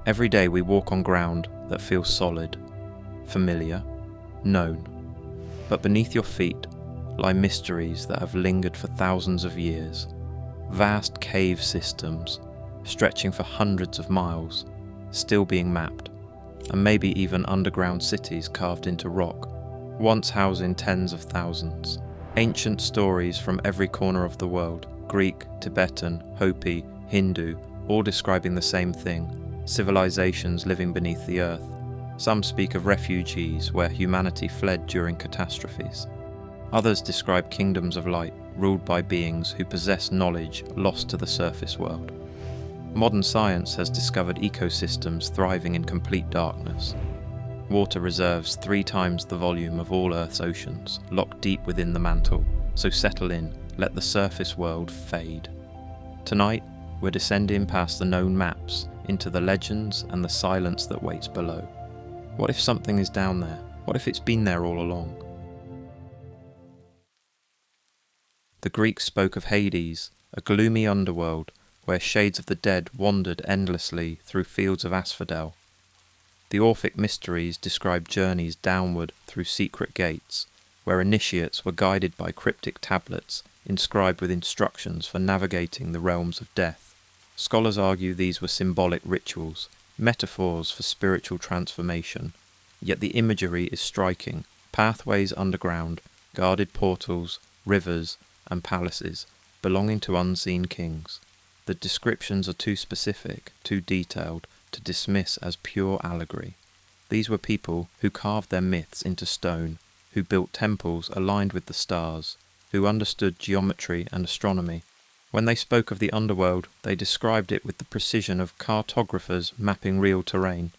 Every day we walk on ground that feels solid, familiar, known. But beneath your feet lie mysteries that have lingered for thousands of years. Vast cave systems, stretching for hundreds of miles, still being mapped, and maybe even underground cities carved into rock, once housing tens of thousands. Ancient stories from every corner of the world, Greek, Tibetan, Hopi, Hindu, all describing the same thing, civilizations living beneath the earth. Some speak of refugees where humanity fled during catastrophes. Others describe kingdoms of light ruled by beings who possess knowledge lost to the surface world. Modern science has discovered ecosystems thriving in complete darkness. Water reserves 3 times the volume of all Earth's oceans, locked deep within the mantle, so settle in, let the surface world fade. Tonight, we're descending past the known maps into the legends and the silence that waits below. What if something is down there? What if it's been there all along? The Greeks spoke of Hades, a gloomy underworld where shades of the dead wandered endlessly through fields of asphodel. The Orphic mysteries described journeys downward through secret gates, where initiates were guided by cryptic tablets inscribed with instructions for navigating the realms of death. Scholars argue these were symbolic rituals, metaphors for spiritual transformation, yet the imagery is striking: pathways underground, guarded portals, rivers, and palaces belonging to unseen kings. The descriptions are too specific, too detailed, to dismiss as pure allegory. These were people who carved their myths into stone, who built temples aligned with the stars, who understood geometry and astronomy. When they spoke of the underworld, they described it with the precision of cartographers mapping real terrain.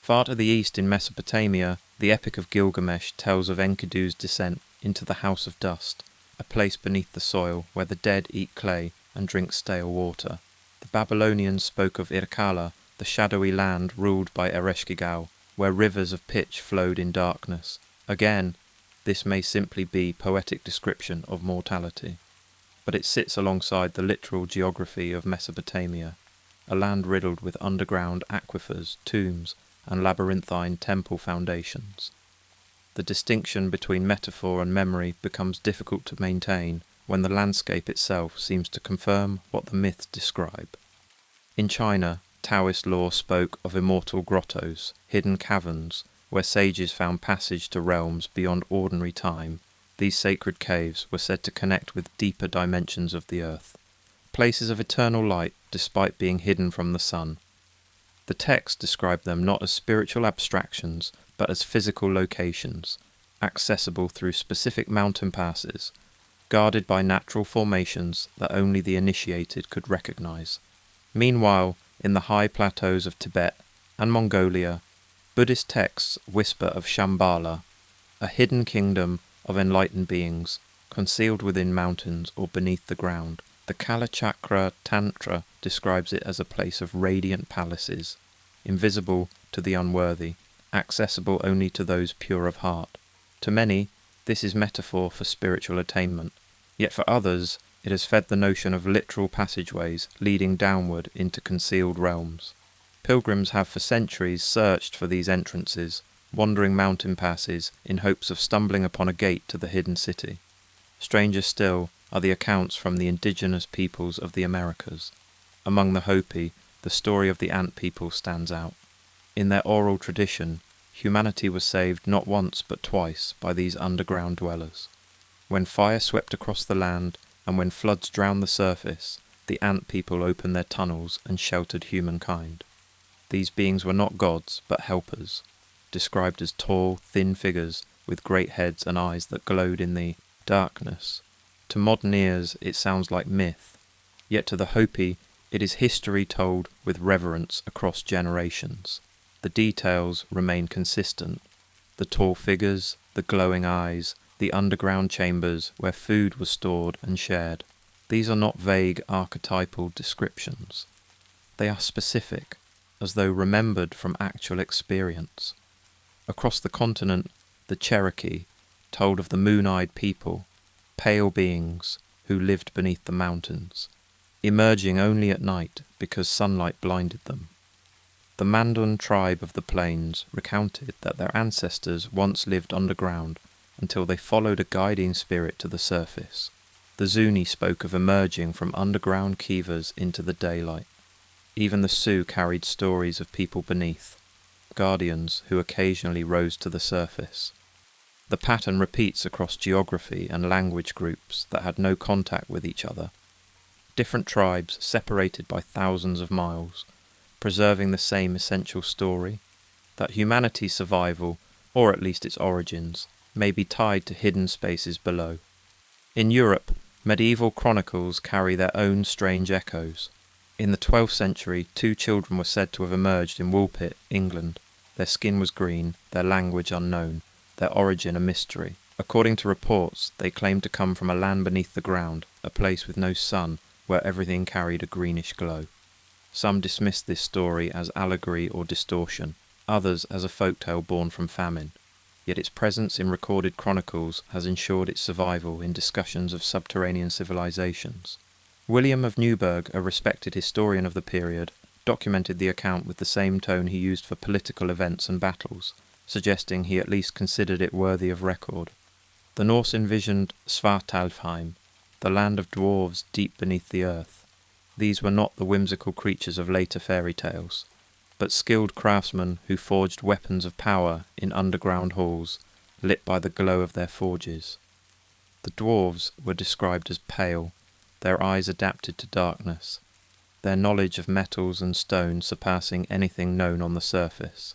Far to the east in Mesopotamia, the Epic of Gilgamesh tells of Enkidu's descent into the House of Dust, a place beneath the soil where the dead eat clay and drink stale water. The Babylonians spoke of Irkalla, the shadowy land ruled by Ereshkigal, where rivers of pitch flowed in darkness. Again, this may simply be poetic description of mortality, but it sits alongside the literal geography of Mesopotamia, a land riddled with underground aquifers, tombs, and labyrinthine temple foundations. The distinction between metaphor and memory becomes difficult to maintain when the landscape itself seems to confirm what the myths describe. In China, Taoist law spoke of immortal grottos, hidden caverns, where sages found passage to realms beyond ordinary time. These sacred caves were said to connect with deeper dimensions of the earth, places of eternal light despite being hidden from the sun. The text described them not as spiritual abstractions, but as physical locations, accessible through specific mountain passes, guarded by natural formations that only the initiated could recognize. Meanwhile, in the high plateaus of Tibet and Mongolia, Buddhist texts whisper of Shambhala, a hidden kingdom of enlightened beings, concealed within mountains or beneath the ground. The Kalachakra Tantra describes it as a place of radiant palaces, invisible to the unworthy, accessible only to those pure of heart. To many, this is metaphor for spiritual attainment, yet for others, it has fed the notion of literal passageways leading downward into concealed realms. Pilgrims have for centuries searched for these entrances, wandering mountain passes in hopes of stumbling upon a gate to the hidden city. Stranger still are the accounts from the indigenous peoples of the Americas. Among the Hopi, the story of the ant people stands out. In their oral tradition, humanity was saved not once but twice by these underground dwellers. When fire swept across the land, and when floods drowned the surface, the ant people opened their tunnels and sheltered humankind. These beings were not gods, but helpers, described as tall, thin figures with great heads and eyes that glowed in the darkness. To modern ears, it sounds like myth, yet to the Hopi, it is history told with reverence across generations. The details remain consistent: the tall figures, the glowing eyes, the underground chambers where food was stored and shared. These are not vague archetypal descriptions. They are specific, as though remembered from actual experience. Across the continent, the Cherokee told of the moon-eyed people, pale beings who lived beneath the mountains, emerging only at night because sunlight blinded them. The Mandan tribe of the plains recounted that their ancestors once lived underground until they followed a guiding spirit to the surface. The Zuni spoke of emerging from underground caverns into the daylight. Even the Sioux carried stories of people beneath, guardians who occasionally rose to the surface. The pattern repeats across geography and language groups that had no contact with each other. Different tribes separated by thousands of miles, preserving the same essential story, that humanity's survival, or at least its origins, may be tied to hidden spaces below. In Europe, medieval chronicles carry their own strange echoes. In the 12th century, 2 children were said to have emerged in Woolpit, England. Their skin was green, their language unknown, their origin a mystery. According to reports, they claimed to come from a land beneath the ground, a place with no sun, where everything carried a greenish glow. Some dismissed this story as allegory or distortion, others as a folktale born from famine. Yet its presence in recorded chronicles has ensured its survival in discussions of subterranean civilizations. William of Newburgh, a respected historian of the period, documented the account with the same tone he used for political events and battles, suggesting he at least considered it worthy of record. The Norse envisioned Svartalfheim, the land of dwarves deep beneath the earth. These were not the whimsical creatures of later fairy tales, but skilled craftsmen who forged weapons of power in underground halls, lit by the glow of their forges. The dwarves were described as pale, their eyes adapted to darkness, their knowledge of metals and stone surpassing anything known on the surface.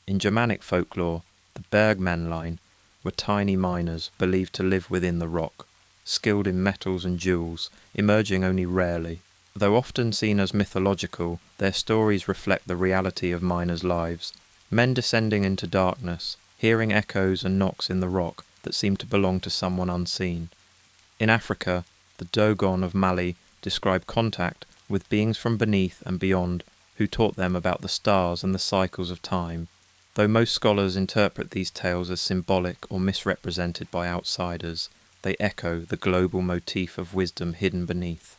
In Germanic folklore, the Bergmannlein were tiny miners believed to live within the rock, skilled in metals and jewels, emerging only rarely. Though often seen as mythological, their stories reflect the reality of miners' lives. Men descending into darkness, hearing echoes and knocks in the rock that seem to belong to someone unseen. In Africa, the Dogon of Mali describe contact with beings from beneath and beyond who taught them about the stars and the cycles of time. Though most scholars interpret these tales as symbolic or misrepresented by outsiders, they echo the global motif of wisdom hidden beneath.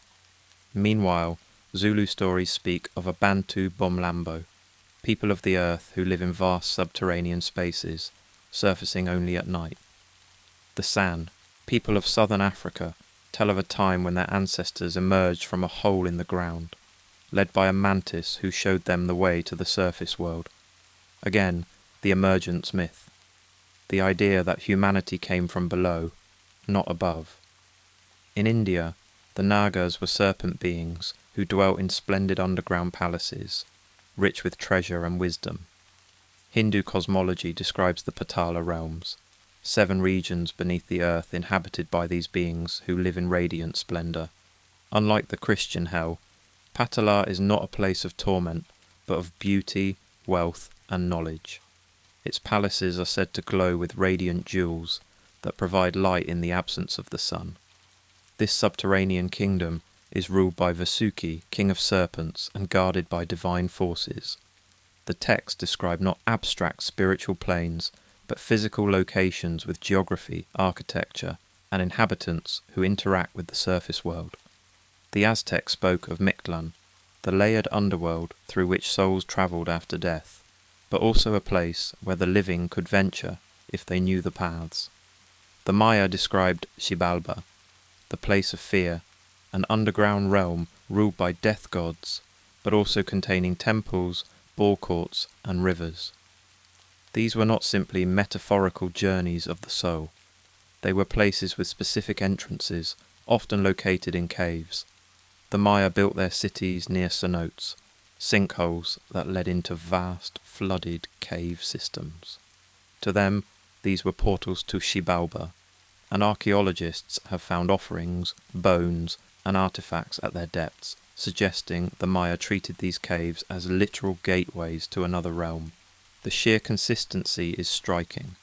Meanwhile, Zulu stories speak of a Bantu Bomlambo, people of the earth who live in vast subterranean spaces, surfacing only at night. The San, people of southern Africa, tell of a time when their ancestors emerged from a hole in the ground, led by a mantis who showed them the way to the surface world. Again, the emergence myth, the idea that humanity came from below, not above. In India, the Nagas were serpent beings who dwelt in splendid underground palaces, rich with treasure and wisdom. Hindu cosmology describes the Patala realms, 7 regions beneath the earth inhabited by these beings who live in radiant splendour. Unlike the Christian hell, Patala is not a place of torment, but of beauty, wealth, and knowledge. Its palaces are said to glow with radiant jewels that provide light in the absence of the sun. This subterranean kingdom is ruled by Vasuki, king of serpents, and guarded by divine forces. The texts describe not abstract spiritual planes, but physical locations with geography, architecture, and inhabitants who interact with the surface world. The Aztecs spoke of Mictlan, the layered underworld through which souls travelled after death, but also a place where the living could venture if they knew the paths. The Maya described Xibalba, the place of fear, an underground realm ruled by death gods, but also containing temples, ball courts, and rivers. These were not simply metaphorical journeys of the soul. They were places with specific entrances, often located in caves. The Maya built their cities near cenotes, sinkholes that led into vast, flooded cave systems. To them, these were portals to Xibalba, and archaeologists have found offerings, bones, and artifacts at their depths, suggesting the Maya treated these caves as literal gateways to another realm. The sheer consistency is striking.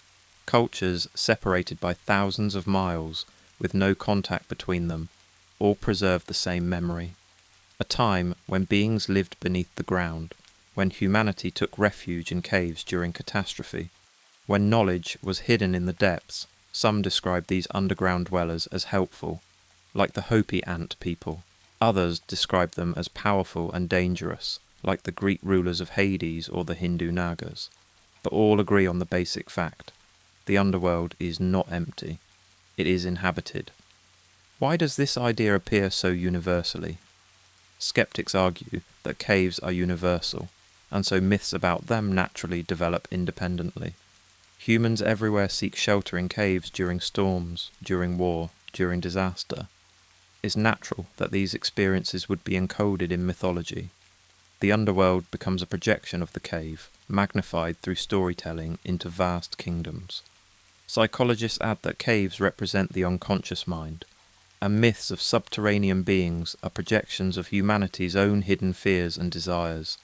Cultures separated by thousands of miles, with no contact between them, all preserve the same memory. A time when beings lived beneath the ground, when humanity took refuge in caves during catastrophe, when knowledge was hidden in the depths. Some describe these underground dwellers as helpful, like the Hopi ant people. Others describe them as powerful and dangerous, like the Greek rulers of Hades or the Hindu Nagas, but all agree on the basic fact: the underworld is not empty, it is inhabited. Why does this idea appear so universally? Skeptics argue that caves are universal, and so myths about them naturally develop independently. Humans everywhere seek shelter in caves during storms, during war, during disaster. It's natural that these experiences would be encoded in mythology. The underworld becomes a projection of the cave, magnified through storytelling into vast kingdoms. Psychologists add that caves represent the unconscious mind, and myths of subterranean beings are projections of humanity's own hidden fears and desires.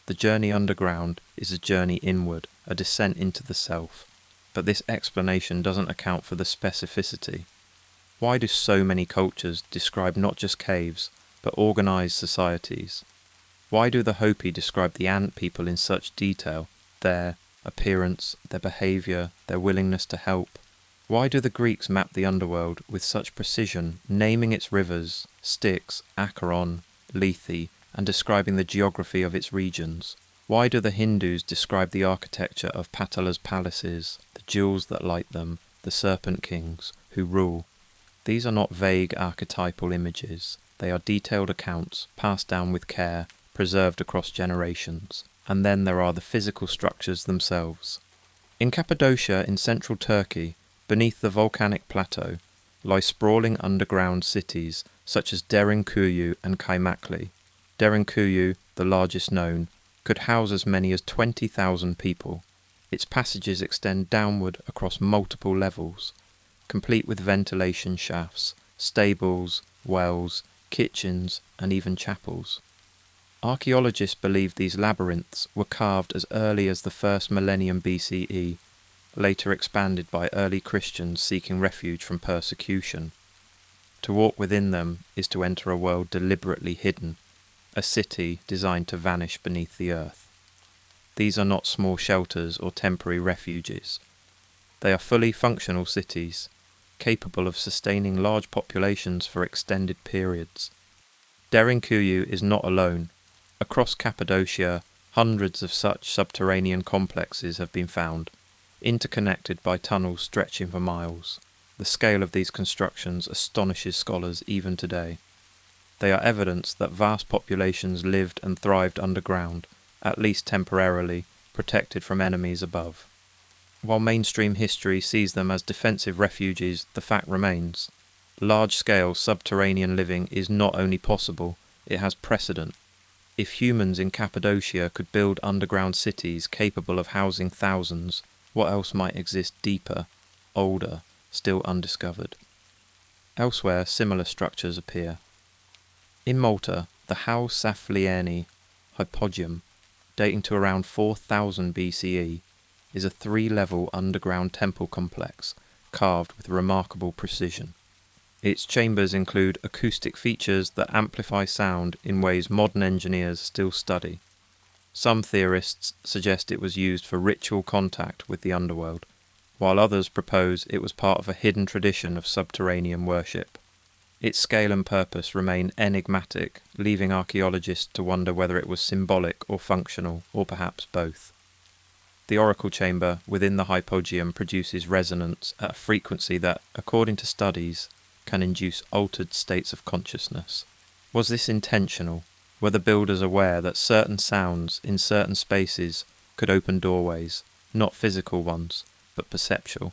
The journey underground is a journey inward, a descent into the self, but this explanation doesn't account for the specificity. Why do so many cultures describe not just caves, but organized societies? Why do the Hopi describe the ant people in such detail, their appearance, their behavior, their willingness to help? Why do the Greeks map the underworld with such precision, naming its rivers, Styx, Acheron, Lethe, and describing the geography of its regions? Why do the Hindus describe the architecture of Patala's palaces, the jewels that light them, the serpent kings who rule? These are not vague archetypal images. They are detailed accounts, passed down with care, preserved across generations. And then there are the physical structures themselves. In Cappadocia in central Turkey, beneath the volcanic plateau, lie sprawling underground cities such as Derinkuyu and Kaymakli. Derinkuyu, the largest known, could house as many as 20,000 people. Its passages extend downward across multiple levels, complete with ventilation shafts, stables, wells, kitchens, and even chapels. Archaeologists believe these labyrinths were carved as early as the first millennium BCE, later expanded by early Christians seeking refuge from persecution. To walk within them is to enter a world deliberately hidden, a city designed to vanish beneath the earth. These are not small shelters or temporary refuges. They are fully functional cities, capable of sustaining large populations for extended periods. Derinkuyu is not alone. Across Cappadocia, hundreds of such subterranean complexes have been found, interconnected by tunnels stretching for miles. The scale of these constructions astonishes scholars even today. They are evidence that vast populations lived and thrived underground, at least temporarily, protected from enemies above. While mainstream history sees them as defensive refuges, the fact remains: large-scale subterranean living is not only possible, it has precedent. If humans in Cappadocia could build underground cities capable of housing thousands, what else might exist deeper, older, still undiscovered? Elsewhere, similar structures appear. In Malta, the Hal Saflieni hypogeum, dating to around 4000 BCE, is a 3-level underground temple complex carved with remarkable precision. Its chambers include acoustic features that amplify sound in ways modern engineers still study. Some theorists suggest it was used for ritual contact with the underworld, while others propose it was part of a hidden tradition of subterranean worship. Its scale and purpose remain enigmatic, leaving archaeologists to wonder whether it was symbolic or functional, or perhaps both. The oracle chamber within the hypogeum produces resonance at a frequency that, according to studies, can induce altered states of consciousness. Was this intentional? Were the builders aware that certain sounds in certain spaces could open doorways, not physical ones, but perceptual?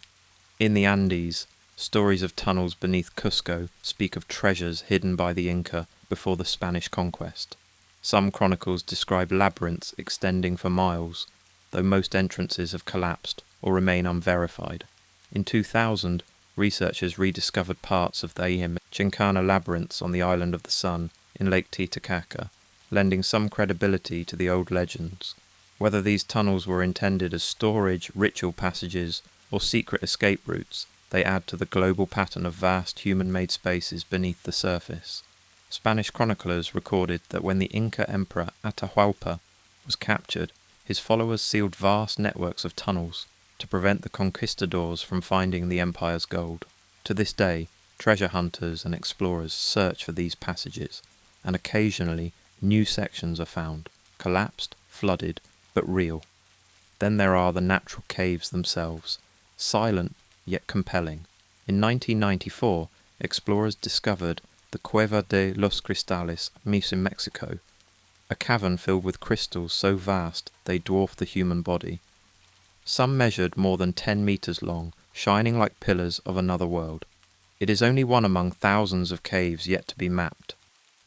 In the Andes, stories of tunnels beneath Cusco speak of treasures hidden by the Inca before the Spanish conquest. Some chronicles describe labyrinths extending for miles, though most entrances have collapsed or remain unverified. In 2000, researchers rediscovered parts of the Chincana labyrinths on the island of the Sun in Lake Titicaca, lending some credibility to the old legends. Whether these tunnels were intended as storage, ritual passages, or secret escape routes, they add to the global pattern of vast human-made spaces beneath the surface. Spanish chroniclers recorded that when the Inca emperor Atahualpa was captured, his followers sealed vast networks of tunnels to prevent the conquistadors from finding the empire's gold. To this day, treasure hunters and explorers search for these passages, and occasionally new sections are found, collapsed, flooded, but real. Then there are the natural caves themselves, silent yet compelling. In 1994, explorers discovered the Cueva de los Cristales Mis in Mexico, a cavern filled with crystals so vast they dwarf the human body. Some measured more than 10 meters long, shining like pillars of another world. It is only one among thousands of caves yet to be mapped.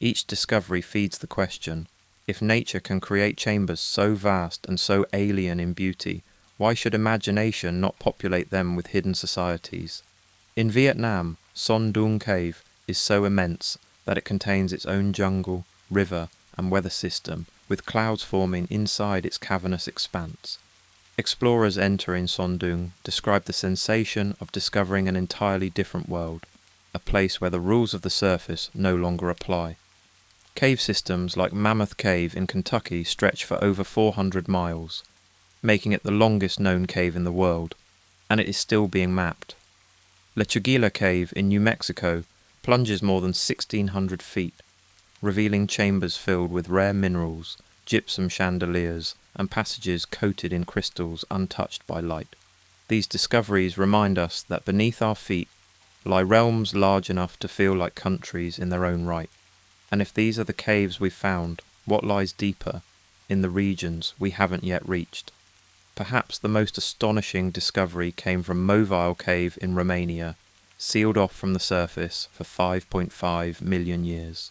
Each discovery feeds the question, if nature can create chambers so vast and so alien in beauty, why should imagination not populate them with hidden societies? In Vietnam, Son Doong Cave is so immense that it contains its own jungle, river, and weather system, with clouds forming inside its cavernous expanse. Explorers entering Son Doong describe the sensation of discovering an entirely different world, a place where the rules of the surface no longer apply. Cave systems like Mammoth Cave in Kentucky stretch for over 400 miles, making it the longest known cave in the world, and it is still being mapped. Lechuguilla Cave in New Mexico plunges more than 1,600 feet, revealing chambers filled with rare minerals, gypsum chandeliers, and passages coated in crystals untouched by light. These discoveries remind us that beneath our feet lie realms large enough to feel like countries in their own right. And if these are the caves we've found, what lies deeper, in the regions we haven't yet reached? Perhaps the most astonishing discovery came from Movile Cave in Romania, sealed off from the surface for 5.5 million years.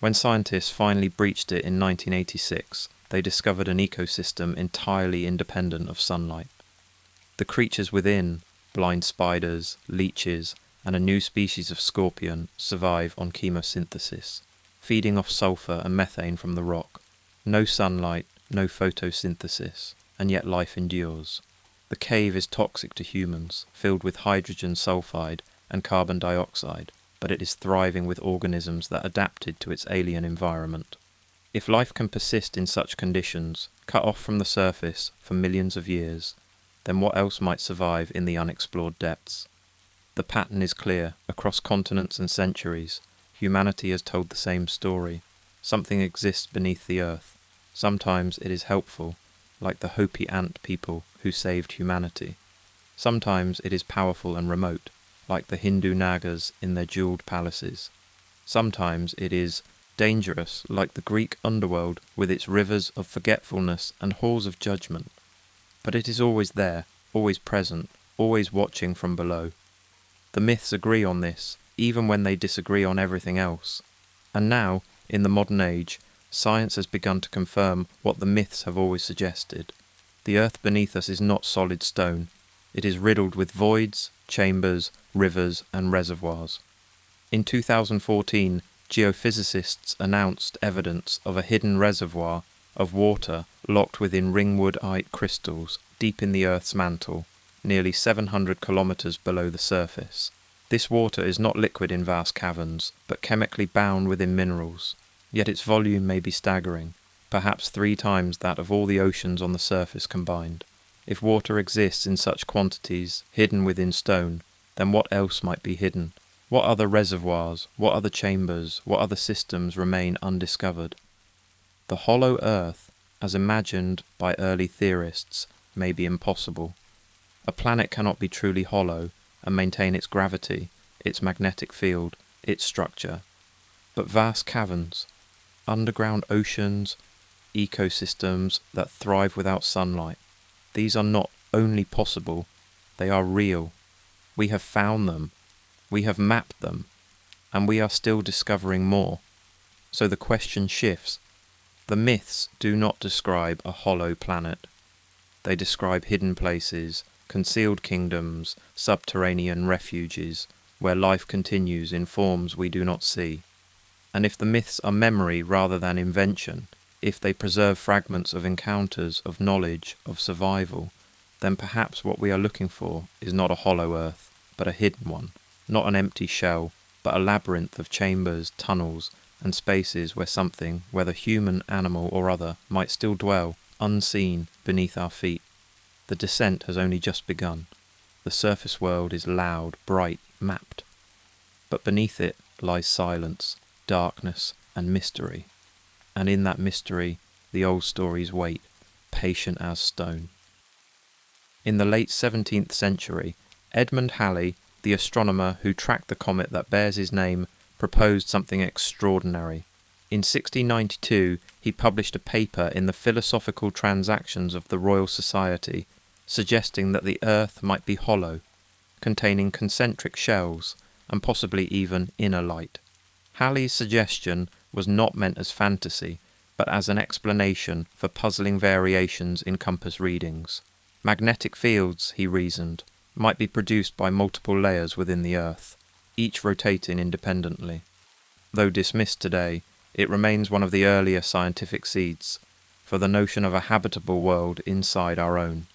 When scientists finally breached it in 1986, they discovered an ecosystem entirely independent of sunlight. The creatures within, blind spiders, leeches, and a new species of scorpion, survive on chemosynthesis, feeding off sulfur and methane from the rock. No sunlight, no photosynthesis, and yet life endures. The cave is toxic to humans, filled with hydrogen sulfide and carbon dioxide, but it is thriving with organisms that adapted to its alien environment. If life can persist in such conditions, cut off from the surface for millions of years, then what else might survive in the unexplored depths? The pattern is clear. Across continents and centuries, humanity has told the same story. Something exists beneath the earth. Sometimes it is helpful, like the Hopi ant people who saved humanity. Sometimes it is powerful and remote, like the Hindu Nagas in their jeweled palaces. Sometimes it is dangerous, like the Greek underworld with its rivers of forgetfulness and halls of judgment. But it is always there, always present, always watching from below. The myths agree on this, even when they disagree on everything else. And now, in the modern age, science has begun to confirm what the myths have always suggested. The earth beneath us is not solid stone. It is riddled with voids, chambers, rivers, and reservoirs. In 2014, geophysicists announced evidence of a hidden reservoir of water locked within ringwoodite crystals deep in the Earth's mantle, nearly 700 kilometers below the surface. This water is not liquid in vast caverns, but chemically bound within minerals, yet its volume may be staggering, perhaps 3 times that of all the oceans on the surface combined. If water exists in such quantities, hidden within stone, then what else might be hidden? What other reservoirs, what other chambers, what other systems remain undiscovered? The hollow Earth, as imagined by early theorists, may be impossible. A planet cannot be truly hollow and maintain its gravity, its magnetic field, its structure. But vast caverns, underground oceans, ecosystems that thrive without sunlight, these are not only possible, they are real. We have found them, we have mapped them, and we are still discovering more. So the question shifts. The myths do not describe a hollow planet. They describe hidden places, concealed kingdoms, subterranean refuges, where life continues in forms we do not see. And if the myths are memory rather than invention, if they preserve fragments of encounters, of knowledge, of survival, then perhaps what we are looking for is not a hollow earth, but a hidden one, not an empty shell, but a labyrinth of chambers, tunnels, and spaces where something, whether human, animal, or other, might still dwell, unseen, beneath our feet. The descent has only just begun. The surface world is loud, bright, mapped. But beneath it lies silence, darkness, and mystery. And in that mystery, the old stories wait, patient as stone. In the late 17th century, Edmund Halley, the astronomer who tracked the comet that bears his name, proposed something extraordinary. In 1692, he published a paper in the Philosophical Transactions of the Royal Society, suggesting that the Earth might be hollow, containing concentric shells, and possibly even inner light. Halley's suggestion was not meant as fantasy, but as an explanation for puzzling variations in compass readings. Magnetic fields, he reasoned, might be produced by multiple layers within the Earth, each rotating independently. Though dismissed today, it remains one of the earlier scientific seeds for the notion of a habitable world inside our own.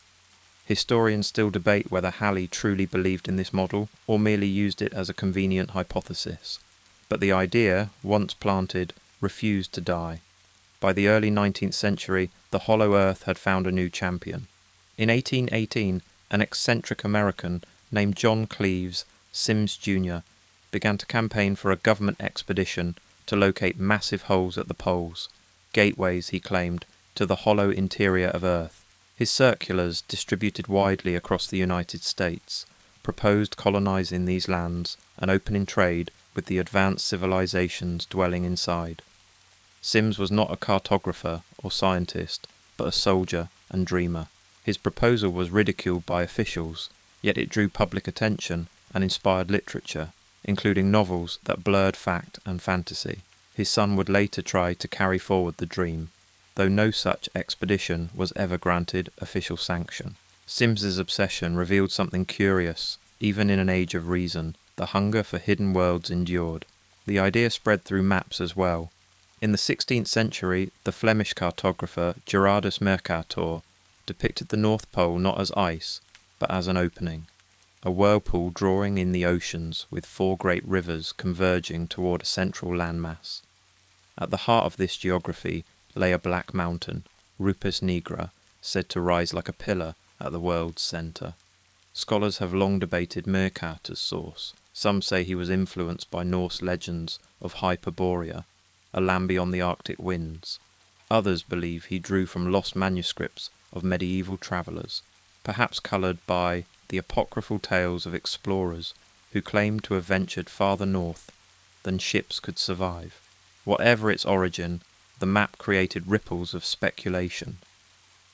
Historians still debate whether Halley truly believed in this model or merely used it as a convenient hypothesis. But the idea, once planted, refused to die. By the early 19th century, the hollow Earth had found a new champion. In 1818, an eccentric American named John Cleves Sims Jr. began to campaign for a government expedition to locate massive holes at the poles, gateways, he claimed, to the hollow interior of Earth. His circulars, distributed widely across the United States, proposed colonizing these lands and opening trade with the advanced civilizations dwelling inside. Sims was not a cartographer or scientist, but a soldier and dreamer. His proposal was ridiculed by officials, yet it drew public attention and inspired literature, including novels that blurred fact and fantasy. His son would later try to carry forward the dream, though no such expedition was ever granted official sanction. Sims's obsession revealed something curious, even in an age of reason. The hunger for hidden worlds endured. The idea spread through maps as well. In the 16th century, the Flemish cartographer Gerardus Mercator depicted the North Pole not as ice, but as an opening, a whirlpool drawing in the oceans with 4 great rivers converging toward a central landmass. At the heart of this geography lay a black mountain, Rupes Nigra, said to rise like a pillar at the world's centre. Scholars have long debated Mercator's source. Some say he was influenced by Norse legends of Hyperborea, a land beyond the Arctic winds. Others believe he drew from lost manuscripts of medieval travellers, perhaps coloured by the apocryphal tales of explorers who claimed to have ventured farther north than ships could survive. Whatever its origin, the map created ripples of speculation.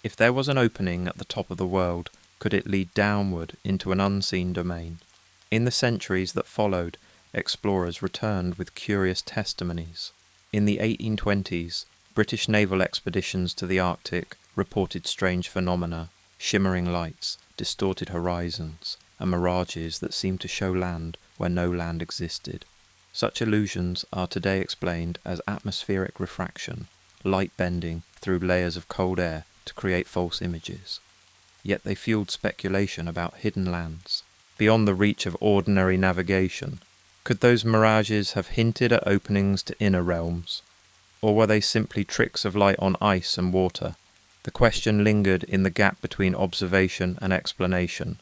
If there was an opening at the top of the world, could it lead downward into an unseen domain? In the centuries that followed, explorers returned with curious testimonies. In the 1820s, British naval expeditions to the Arctic reported strange phenomena, shimmering lights, distorted horizons, and mirages that seemed to show land where no land existed. Such illusions are today explained as atmospheric refraction, light bending through layers of cold air to create false images. Yet they fueled speculation about hidden lands, beyond the reach of ordinary navigation. Could those mirages have hinted at openings to inner realms? Or were they simply tricks of light on ice and water? The question lingered in the gap between observation and explanation.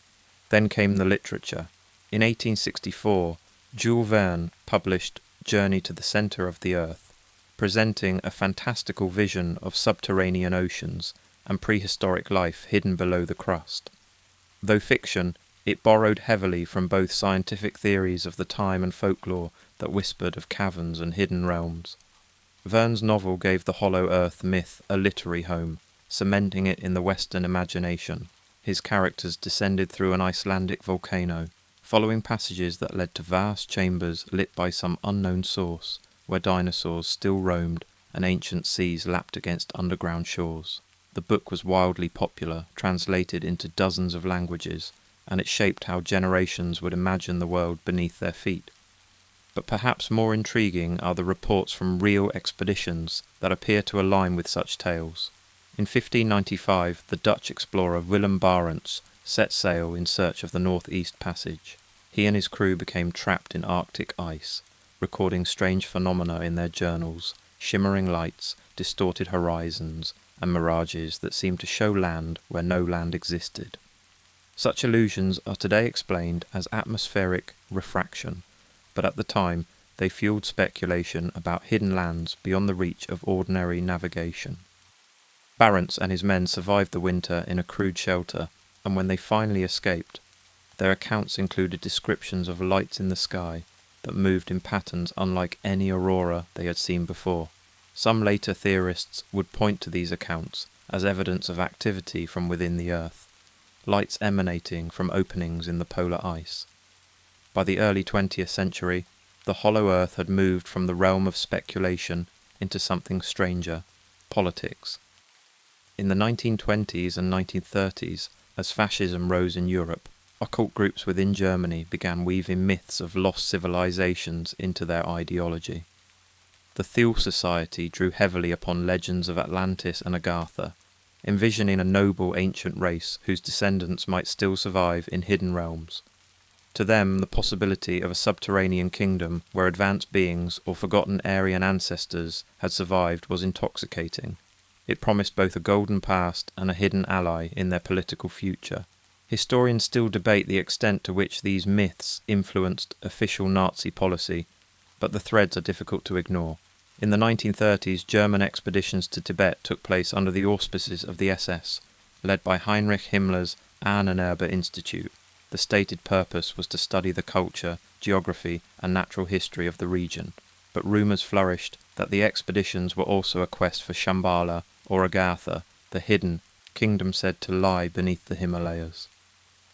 Then came the literature. In 1864, Jules Verne published Journey to the Centre of the Earth, presenting a fantastical vision of subterranean oceans and prehistoric life hidden below the crust. Though fiction, it borrowed heavily from both scientific theories of the time and folklore that whispered of caverns and hidden realms. Verne's novel gave the hollow earth myth a literary home, cementing it in the Western imagination. His characters descended through an Icelandic volcano, following passages that led to vast chambers lit by some unknown source, where dinosaurs still roamed and ancient seas lapped against underground shores. The book was wildly popular, translated into dozens of languages, and it shaped how generations would imagine the world beneath their feet. But perhaps more intriguing are the reports from real expeditions that appear to align with such tales. In 1595, the Dutch explorer Willem Barents set sail in search of the Northeast Passage. He and his crew became trapped in Arctic ice, recording strange phenomena in their journals, shimmering lights, distorted horizons, and mirages that seemed to show land where no land existed. Such illusions are today explained as atmospheric refraction, but at the time they fueled speculation about hidden lands beyond the reach of ordinary navigation. Barents and his men survived the winter in a crude shelter, and when they finally escaped, their accounts included descriptions of lights in the sky that moved in patterns unlike any aurora they had seen before. Some later theorists would point to these accounts as evidence of activity from within the Earth, lights emanating from openings in the polar ice. By the early 20th century, the hollow Earth had moved from the realm of speculation into something stranger, politics. In the 1920s and 1930s, as fascism rose in Europe, occult groups within Germany began weaving myths of lost civilizations into their ideology. The Thiel Society drew heavily upon legends of Atlantis and Agartha, envisioning a noble ancient race whose descendants might still survive in hidden realms. To them, the possibility of a subterranean kingdom where advanced beings or forgotten Aryan ancestors had survived was intoxicating. It promised both a golden past and a hidden ally in their political future. Historians still debate the extent to which these myths influenced official Nazi policy, but the threads are difficult to ignore. In the 1930s, German expeditions to Tibet took place under the auspices of the SS, led by Heinrich Himmler's Ahnenerbe Institute. The stated purpose was to study the culture, geography, and natural history of the region, but rumours flourished that the expeditions were also a quest for Shambhala or Agartha, the hidden kingdom said to lie beneath the Himalayas.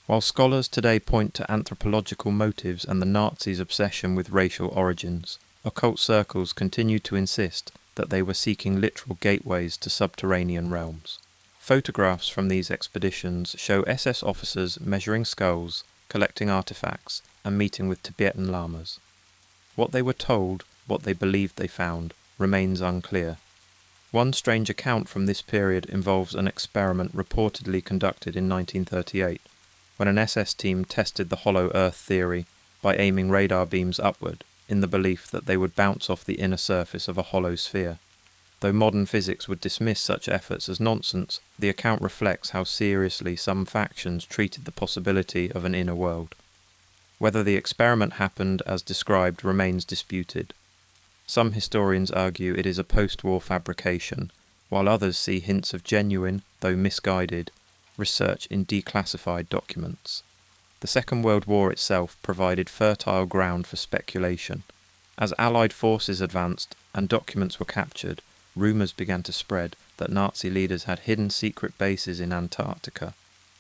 While scholars today point to anthropological motives and the Nazis' obsession with racial origins, occult circles continue to insist that they were seeking literal gateways to subterranean realms. Photographs from these expeditions show SS officers measuring skulls, collecting artifacts, and meeting with Tibetan lamas. What they were told, what they believed they found, remains unclear. One strange account from this period involves an experiment reportedly conducted in 1938, when an SS team tested the hollow Earth theory by aiming radar beams upward, in the belief that they would bounce off the inner surface of a hollow sphere. Though modern physics would dismiss such efforts as nonsense, the account reflects how seriously some factions treated the possibility of an inner world. Whether the experiment happened as described remains disputed. Some historians argue it is a post-war fabrication, while others see hints of genuine, though misguided, research in declassified documents. The Second World War itself provided fertile ground for speculation. As Allied forces advanced and documents were captured, rumours began to spread that Nazi leaders had hidden secret bases in Antarctica.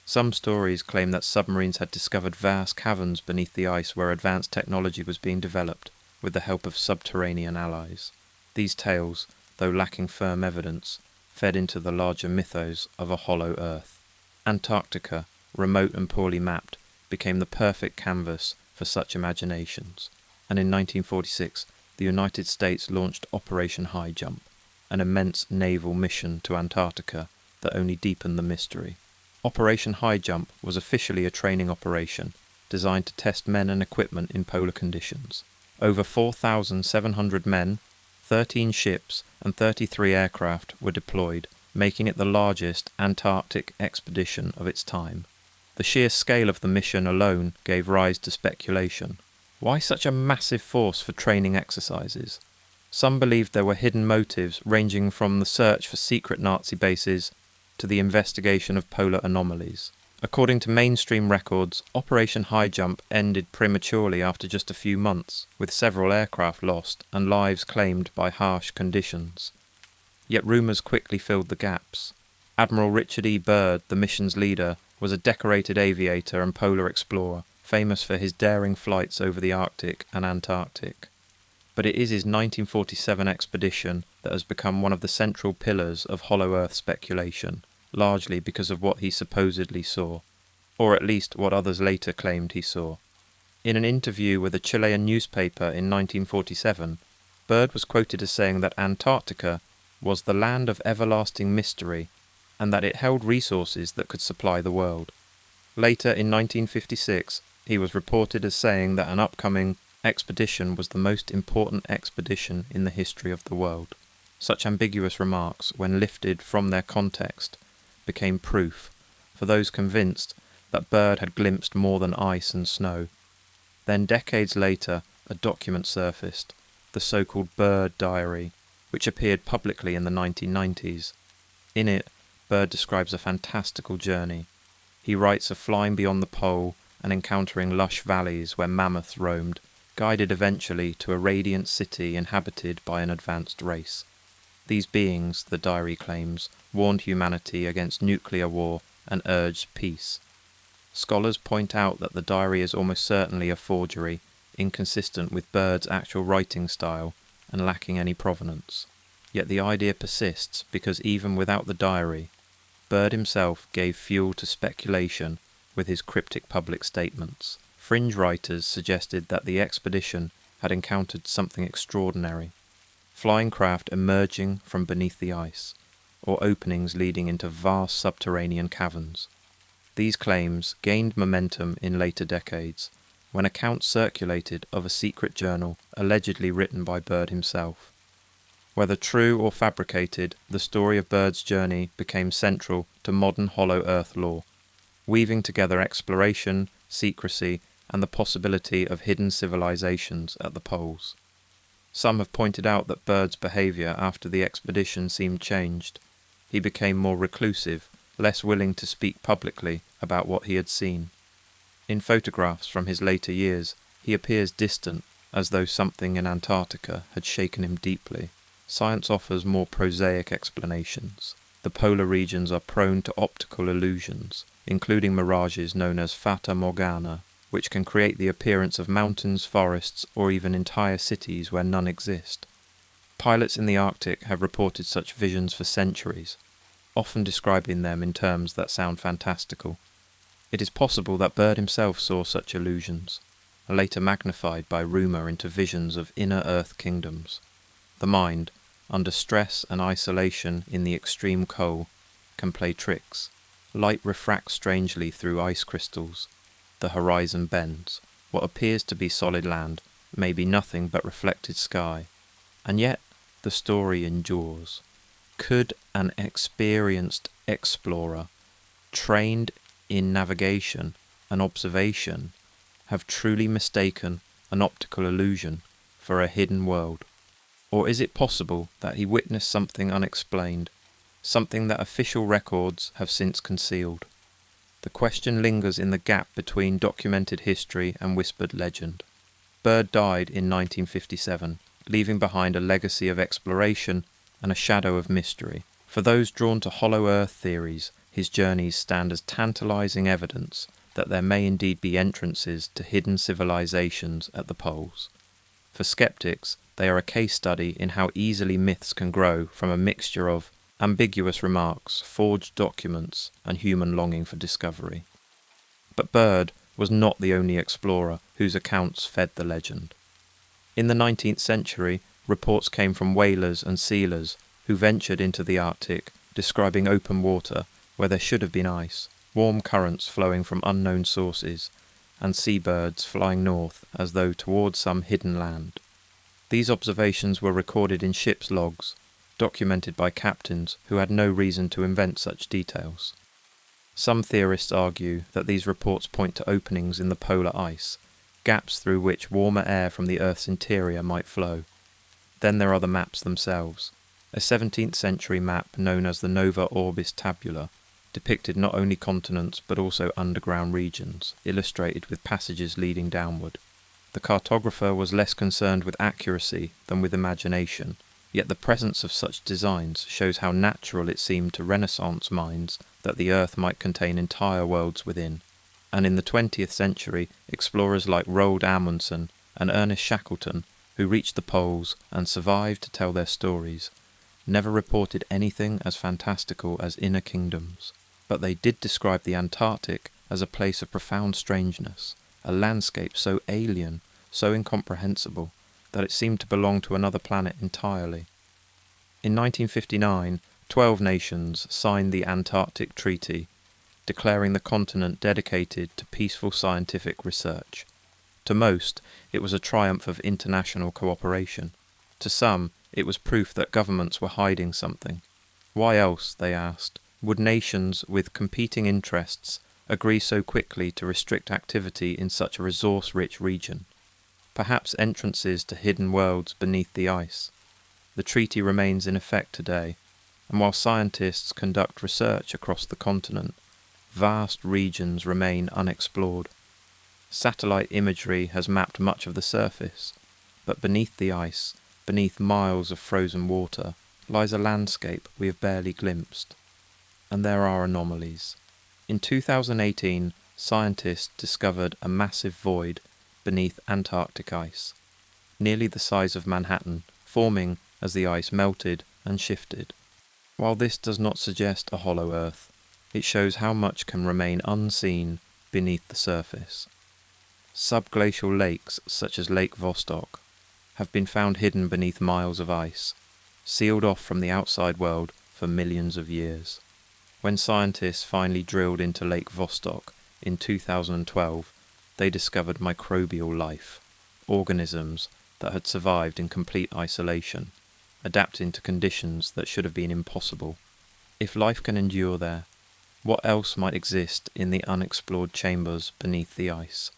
Some stories claim that submarines had discovered vast caverns beneath the ice where advanced technology was being developed with the help of subterranean allies. These tales, though lacking firm evidence, fed into the larger mythos of a hollow Earth. Antarctica, remote and poorly mapped, became the perfect canvas for such imaginations, and in 1946 the United States launched Operation High Jump, an immense naval mission to Antarctica that only deepened the mystery. Operation High Jump was officially a training operation designed to test men and equipment in polar conditions. Over 4,700 men, 13 ships and 33 aircraft were deployed, making it the largest Antarctic expedition of its time. The sheer scale of the mission alone gave rise to speculation. Why such a massive force for training exercises? Some believed there were hidden motives ranging from the search for secret Nazi bases to the investigation of polar anomalies. According to mainstream records, Operation High Jump ended prematurely after just a few months, with several aircraft lost and lives claimed by harsh conditions. Yet rumours quickly filled the gaps. Admiral Richard E. Byrd, the mission's leader, was a decorated aviator and polar explorer, famous for his daring flights over the Arctic and Antarctic. But it is his 1947 expedition that has become one of the central pillars of Hollow Earth speculation, largely because of what he supposedly saw, or at least what others later claimed he saw. In an interview with a Chilean newspaper in 1947, Byrd was quoted as saying that Antarctica was the land of everlasting mystery and that it held resources that could supply the world. Later, in 1956, he was reported as saying that an upcoming expedition was the most important expedition in the history of the world. Such ambiguous remarks, when lifted from their context, became proof for those convinced that Byrd had glimpsed more than ice and snow. Then, decades later, a document surfaced, the so-called Byrd Diary, which appeared publicly in the 1990s. In it, Bird describes a fantastical journey. He writes of flying beyond the pole and encountering lush valleys where mammoths roamed, guided eventually to a radiant city inhabited by an advanced race. These beings, the diary claims, warned humanity against nuclear war and urged peace. Scholars point out that the diary is almost certainly a forgery, inconsistent with Bird's actual writing style and lacking any provenance. Yet the idea persists because even without the diary, Bird himself gave fuel to speculation with his cryptic public statements. Fringe writers suggested that the expedition had encountered something extraordinary, flying craft emerging from beneath the ice, or openings leading into vast subterranean caverns. These claims gained momentum in later decades, when accounts circulated of a secret journal allegedly written by Bird himself. Whether true or fabricated, the story of Bird's journey became central to modern Hollow Earth lore, weaving together exploration, secrecy, and the possibility of hidden civilizations at the poles. Some have pointed out that Bird's behaviour after the expedition seemed changed. He became more reclusive, less willing to speak publicly about what he had seen. In photographs from his later years, he appears distant, as though something in Antarctica had shaken him deeply. Science offers more prosaic explanations. The polar regions are prone to optical illusions, including mirages known as fata morgana, which can create the appearance of mountains, forests, or even entire cities where none exist. Pilots in the Arctic have reported such visions for centuries, often describing them in terms that sound fantastical. It is possible that Bird himself saw such illusions, later magnified by rumour into visions of inner earth kingdoms. The mind, under stress and isolation in the extreme cold, can play tricks. Light refracts strangely through ice crystals. The horizon bends. What appears to be solid land may be nothing but reflected sky. And yet the story endures. Could an experienced explorer, trained in navigation and observation, have truly mistaken an optical illusion for a hidden world? Or is it possible that he witnessed something unexplained, something that official records have since concealed? The question lingers in the gap between documented history and whispered legend. Bird died in 1957, leaving behind a legacy of exploration and a shadow of mystery. For those drawn to Hollow Earth theories, his journeys stand as tantalizing evidence that there may indeed be entrances to hidden civilizations at the poles. For skeptics, they are a case study in how easily myths can grow from a mixture of ambiguous remarks, forged documents, and human longing for discovery. But Bird was not the only explorer whose accounts fed the legend. In the 19th century, reports came from whalers and sealers who ventured into the Arctic, describing open water where there should have been ice, warm currents flowing from unknown sources, and seabirds flying north as though towards some hidden land. These observations were recorded in ship's logs, documented by captains who had no reason to invent such details. Some theorists argue that these reports point to openings in the polar ice, gaps through which warmer air from the Earth's interior might flow. Then there are the maps themselves. A 17th century map known as the Nova Orbis Tabula depicted not only continents but also underground regions, illustrated with passages leading downward. The cartographer was less concerned with accuracy than with imagination, yet the presence of such designs shows how natural it seemed to Renaissance minds that the Earth might contain entire worlds within. And in the 20th century, explorers like Roald Amundsen and Ernest Shackleton, who reached the poles and survived to tell their stories, never reported anything as fantastical as inner kingdoms. But they did describe the Antarctic as a place of profound strangeness, a landscape so alien, so incomprehensible, that it seemed to belong to another planet entirely. In 1959, 12 nations signed the Antarctic Treaty, declaring the continent dedicated to peaceful scientific research. To most, it was a triumph of international cooperation. To some, it was proof that governments were hiding something. Why else, they asked, would nations with competing interests agree so quickly to restrict activity in such a resource-rich region? Perhaps entrances to hidden worlds beneath the ice. The treaty remains in effect today, and while scientists conduct research across the continent, vast regions remain unexplored. Satellite imagery has mapped much of the surface, but beneath the ice, beneath miles of frozen water, lies a landscape we have barely glimpsed. And there are anomalies. In 2018, scientists discovered a massive void beneath Antarctic ice, nearly the size of Manhattan, forming as the ice melted and shifted. While this does not suggest a hollow Earth, it shows how much can remain unseen beneath the surface. Subglacial lakes, such as Lake Vostok, have been found hidden beneath miles of ice, sealed off from the outside world for millions of years. When scientists finally drilled into Lake Vostok in 2012, they discovered microbial life, organisms that had survived in complete isolation, adapting to conditions that should have been impossible. If life can endure there, what else might exist in the unexplored chambers beneath the ice?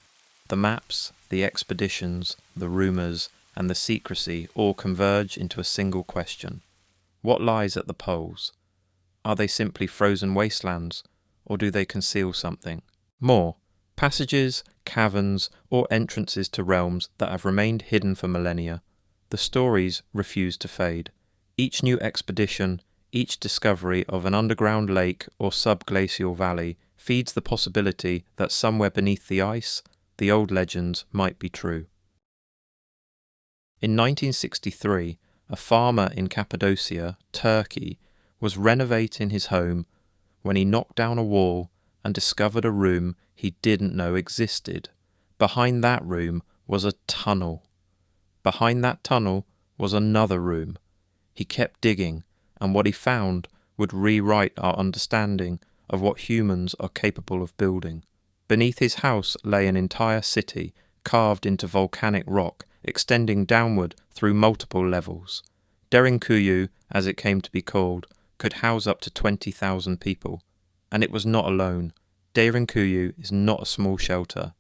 The maps, the expeditions, the rumours, and the secrecy all converge into a single question. What lies at the poles? Are they simply frozen wastelands, or do they conceal something more? Passages, caverns, or entrances to realms that have remained hidden for millennia. The stories refuse to fade. Each new expedition, each discovery of an underground lake or subglacial valley feeds the possibility that somewhere beneath the ice, the old legends might be true. In 1963, a farmer in Cappadocia, Turkey, was renovating his home when he knocked down a wall and discovered a room he didn't know existed. Behind that room was a tunnel. Behind that tunnel was another room. He kept digging, and what he found would rewrite our understanding of what humans are capable of building. Beneath his house lay an entire city, carved into volcanic rock, extending downward through multiple levels. Derinkuyu, as it came to be called, could house up to 20,000 people. And it was not alone. Derinkuyu is not a small shelter.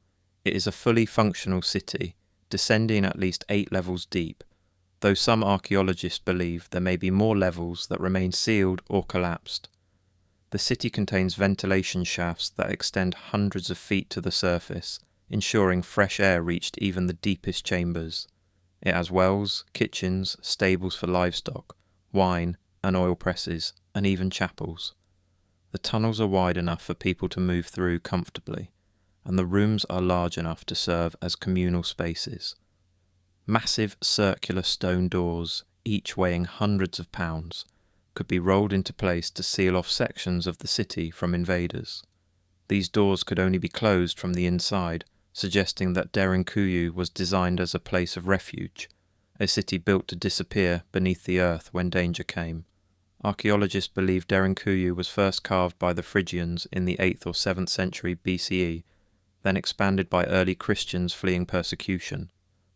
It is a fully functional city, descending at least 8 levels deep, though some archaeologists believe there may be more levels that remain sealed or collapsed. The city contains ventilation shafts that extend hundreds of feet to the surface, ensuring fresh air reached even the deepest chambers. It has wells, kitchens, stables for livestock, wine and oil presses, and even chapels. The tunnels are wide enough for people to move through comfortably, and the rooms are large enough to serve as communal spaces. Massive circular stone doors, each weighing hundreds of pounds, could be rolled into place to seal off sections of the city from invaders. These doors could only be closed from the inside, suggesting that Derinkuyu was designed as a place of refuge, a city built to disappear beneath the earth when danger came. Archaeologists believe Derinkuyu was first carved by the Phrygians in the 8th or 7th century BCE, then expanded by early Christians fleeing persecution.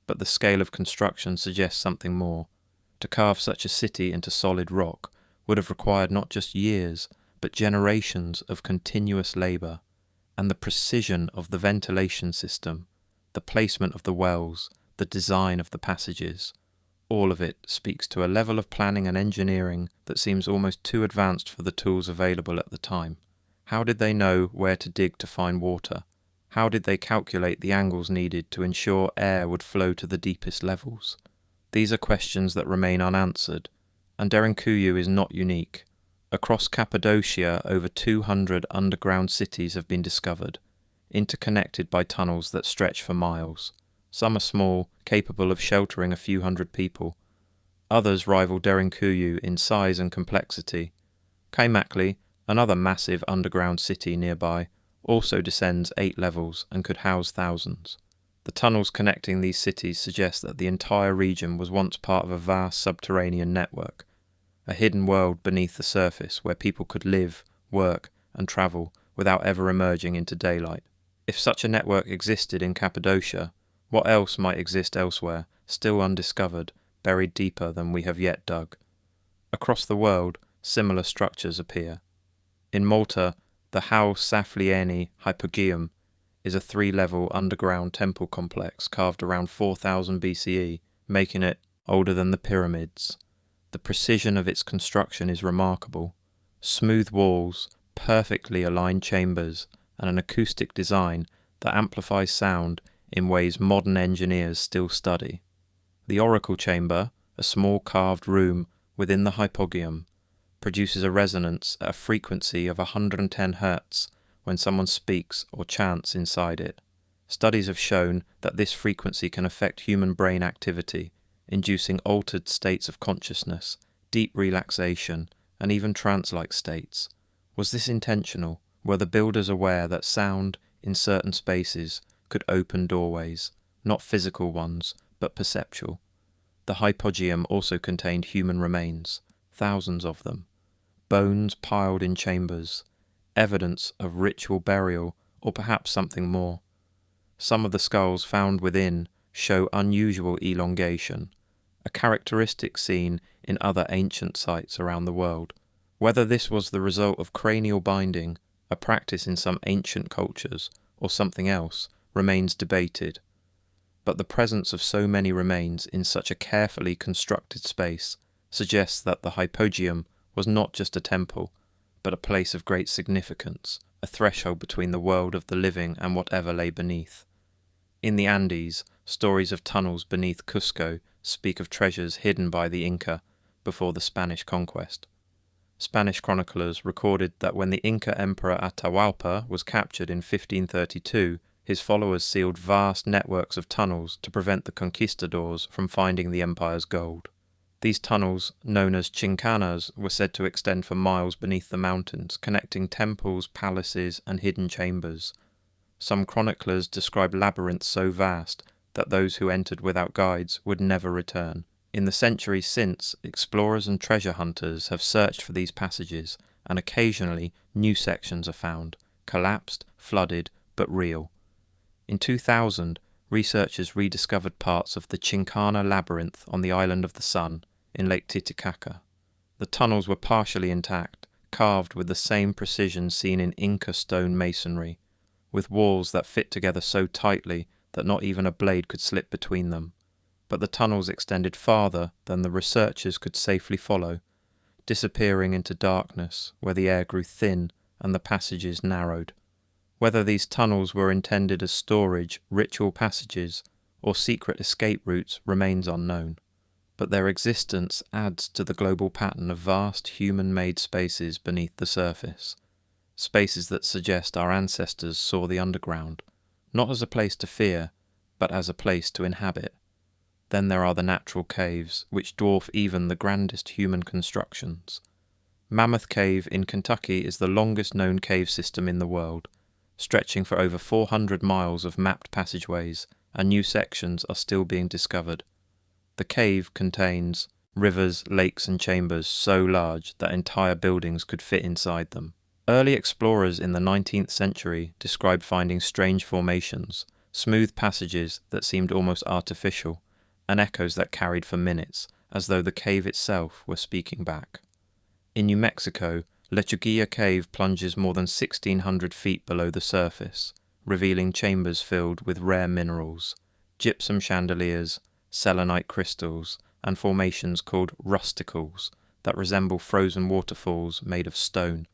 But the scale of construction suggests something more. To carve such a city into solid rock would have required not just years, but generations of continuous labour, and the precision of the ventilation system, the placement of the wells, the design of the passages, all of it speaks to a level of planning and engineering that seems almost too advanced for the tools available at the time. How did they know where to dig to find water? How did they calculate the angles needed to ensure air would flow to the deepest levels? These are questions that remain unanswered, and Derinkuyu is not unique. Across Cappadocia, over 200 underground cities have been discovered, interconnected by tunnels that stretch for miles. Some are small, capable of sheltering a few hundred people. Others rival Derinkuyu in size and complexity. Kaimakli, another massive underground city nearby, also descends 8 levels and could house thousands. The tunnels connecting these cities suggest that the entire region was once part of a vast subterranean network, a hidden world beneath the surface where people could live, work, and travel without ever emerging into daylight. If such a network existed in Cappadocia, what else might exist elsewhere, still undiscovered, buried deeper than we have yet dug? Across the world, similar structures appear. In Malta, the Hal Saflieni Hypogeum is a 3-level underground temple complex carved around 4000 BCE, making it older than the pyramids. The precision of its construction is remarkable. Smooth walls, perfectly aligned chambers, and an acoustic design that amplifies sound in ways modern engineers still study. The oracle chamber, a small carved room within the hypogeum, produces a resonance at a frequency of 110 Hz when someone speaks or chants inside it. Studies have shown that this frequency can affect human brain activity, inducing altered states of consciousness, deep relaxation, and even trance-like states. Was this intentional? Were the builders aware that sound in certain spaces could open doorways, not physical ones, but perceptual? The hypogeum also contained human remains, thousands of them, bones piled in chambers, evidence of ritual burial or perhaps something more. Some of the skulls found within show unusual elongation, a characteristic seen in other ancient sites around the world. Whether this was the result of cranial binding, a practice in some ancient cultures, or something else, remains debated. But the presence of so many remains in such a carefully constructed space suggests that the hypogeum was not just a temple, but a place of great significance, a threshold between the world of the living and whatever lay beneath. In the Andes, stories of tunnels beneath Cusco speak of treasures hidden by the Inca before the Spanish conquest. Spanish chroniclers recorded that when the Inca Emperor Atahualpa was captured in 1532, his followers sealed vast networks of tunnels to prevent the conquistadors from finding the empire's gold. These tunnels, known as chincanas, were said to extend for miles beneath the mountains, connecting temples, palaces, and hidden chambers. Some chroniclers describe labyrinths so vast that those who entered without guides would never return. In the centuries since, explorers and treasure hunters have searched for these passages, and occasionally new sections are found, collapsed, flooded, but real. In 2000, researchers rediscovered parts of the Chincana labyrinth on the island of the Sun, in Lake Titicaca. The tunnels were partially intact, carved with the same precision seen in Inca stone masonry, with walls that fit together so tightly that not even a blade could slip between them. But the tunnels extended farther than the researchers could safely follow, disappearing into darkness where the air grew thin and the passages narrowed. Whether these tunnels were intended as storage, ritual passages, or secret escape routes remains unknown. But their existence adds to the global pattern of vast human-made spaces beneath the surface, spaces that suggest our ancestors saw the underground, not as a place to fear, but as a place to inhabit. Then there are the natural caves, which dwarf even the grandest human constructions. Mammoth Cave in Kentucky is the longest known cave system in the world, stretching for over 400 miles of mapped passageways, and new sections are still being discovered. The cave contains rivers, lakes and chambers so large that entire buildings could fit inside them. Early explorers in the 19th century described finding strange formations, smooth passages that seemed almost artificial, and echoes that carried for minutes, as though the cave itself were speaking back. In New Mexico, Lechuguilla Cave plunges more than 1,600 feet below the surface, revealing chambers filled with rare minerals, gypsum chandeliers, selenite crystals, and formations called rusticles that resemble frozen waterfalls made of stone.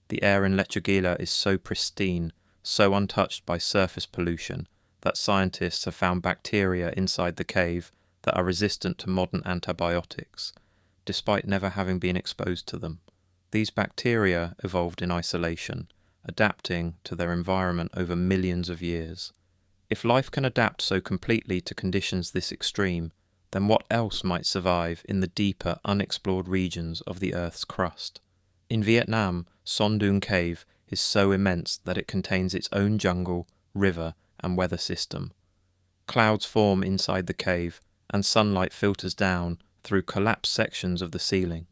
The air in Lechuguilla is so pristine, so untouched by surface pollution, that scientists have found bacteria inside the cave that are resistant to modern antibiotics, despite never having been exposed to them. These bacteria evolved in isolation, adapting to their environment over millions of years. If life can adapt so completely to conditions this extreme, then what else might survive in the deeper, unexplored regions of the Earth's crust? In Vietnam, Son Doong Cave is so immense that it contains its own jungle, river, and weather system. Clouds form inside the cave, and sunlight filters down through collapsed sections of the ceiling,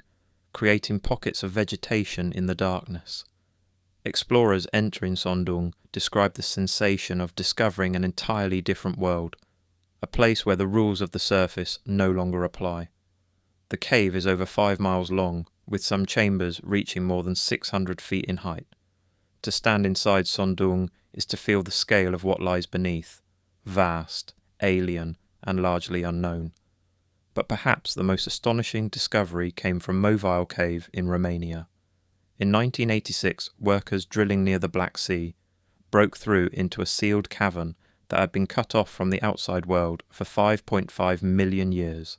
creating pockets of vegetation in the darkness. Explorers entering Son Doong describe the sensation of discovering an entirely different world, a place where the rules of the surface no longer apply. The cave is over 5 miles long, with some chambers reaching more than 600 feet in height. To stand inside Son Doong is to feel the scale of what lies beneath, vast, alien, and largely unknown. But perhaps the most astonishing discovery came from Movile Cave in Romania. In 1986, workers drilling near the Black Sea broke through into a sealed cavern that had been cut off from the outside world for 5.5 million years.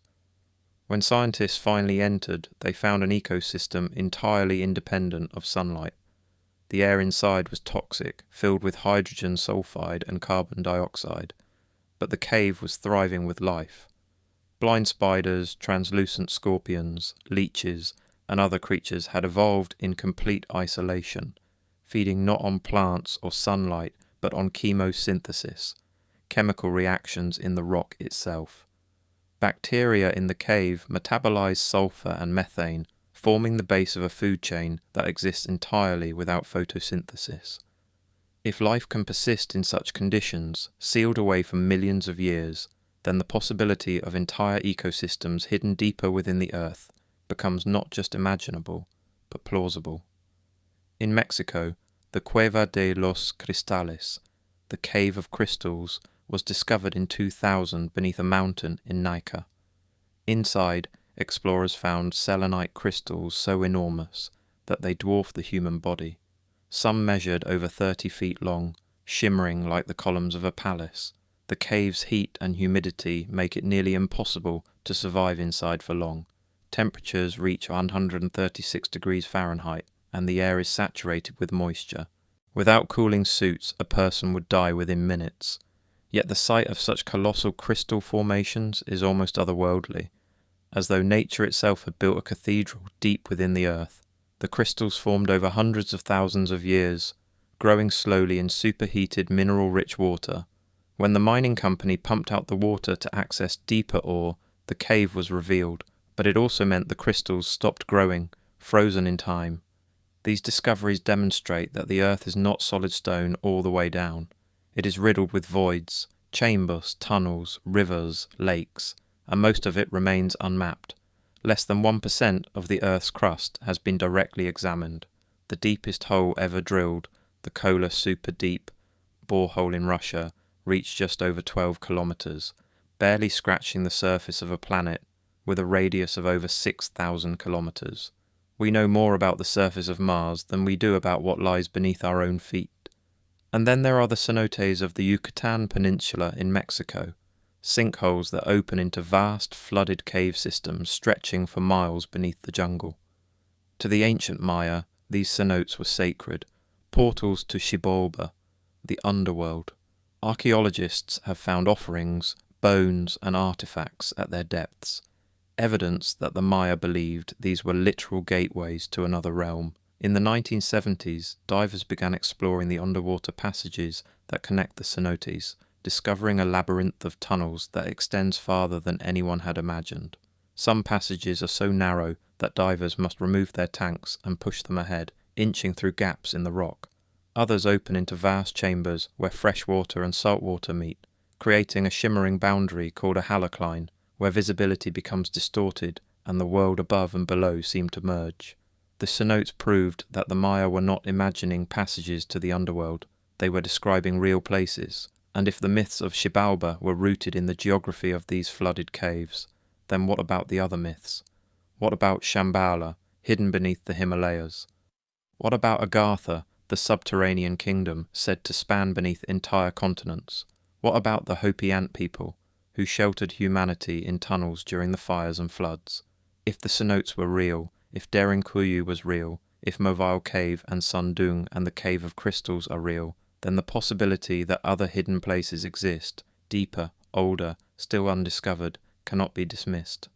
When scientists finally entered, they found an ecosystem entirely independent of sunlight. The air inside was toxic, filled with hydrogen sulfide and carbon dioxide, but the cave was thriving with life. Blind spiders, translucent scorpions, leeches, and other creatures had evolved in complete isolation, feeding not on plants or sunlight, but on chemosynthesis, chemical reactions in the rock itself. Bacteria in the cave metabolize sulfur and methane, forming the base of a food chain that exists entirely without photosynthesis. If life can persist in such conditions, sealed away for millions of years, then the possibility of entire ecosystems hidden deeper within the earth becomes not just imaginable, but plausible. In Mexico, the Cueva de los Cristales, the Cave of Crystals, was discovered in 2000 beneath a mountain in Nica. Inside, explorers found selenite crystals so enormous that they dwarfed the human body. Some measured over 30 feet long, shimmering like the columns of a palace. The cave's heat and humidity make it nearly impossible to survive inside for long. Temperatures reach 136 degrees Fahrenheit, and the air is saturated with moisture. Without cooling suits, a person would die within minutes. Yet the sight of such colossal crystal formations is almost otherworldly, as though nature itself had built a cathedral deep within the earth. The crystals formed over hundreds of thousands of years, growing slowly in superheated mineral-rich water. When the mining company pumped out the water to access deeper ore, the cave was revealed, but it also meant the crystals stopped growing, frozen in time. These discoveries demonstrate that the earth is not solid stone all the way down. It is riddled with voids, chambers, tunnels, rivers, lakes, and most of it remains unmapped. Less than 1% of the Earth's crust has been directly examined. The deepest hole ever drilled, the Kola Super Deep borehole in Russia, reached just over 12 kilometers, barely scratching the surface of a planet with a radius of over 6,000 kilometers. We know more about the surface of Mars than we do about what lies beneath our own feet. And then there are the cenotes of the Yucatan Peninsula in Mexico, sinkholes that open into vast flooded cave systems stretching for miles beneath the jungle. To the ancient Maya, these cenotes were sacred, portals to Xibalba, the Underworld. Archaeologists have found offerings, bones and artifacts at their depths, evidence that the Maya believed these were literal gateways to another realm. In the 1970s, divers began exploring the underwater passages that connect the cenotes, discovering a labyrinth of tunnels that extends farther than anyone had imagined. Some passages are so narrow that divers must remove their tanks and push them ahead, inching through gaps in the rock. Others open into vast chambers where fresh water and salt water meet, creating a shimmering boundary called a halocline, where visibility becomes distorted and the world above and below seem to merge. The cenotes proved that the Maya were not imagining passages to the underworld, they were describing real places. And if the myths of Xibalba were rooted in the geography of these flooded caves, then what about the other myths? What about Shambhala, hidden beneath the Himalayas? What about Agartha, the subterranean kingdom said to span beneath entire continents? What about the Hopi ant people, who sheltered humanity in tunnels during the fires and floods? If the cenotes were real, if Derinkuyu was real, if Movile Cave and Sundung and the Cave of Crystals are real, then the possibility that other hidden places exist, deeper, older, still undiscovered, cannot be dismissed.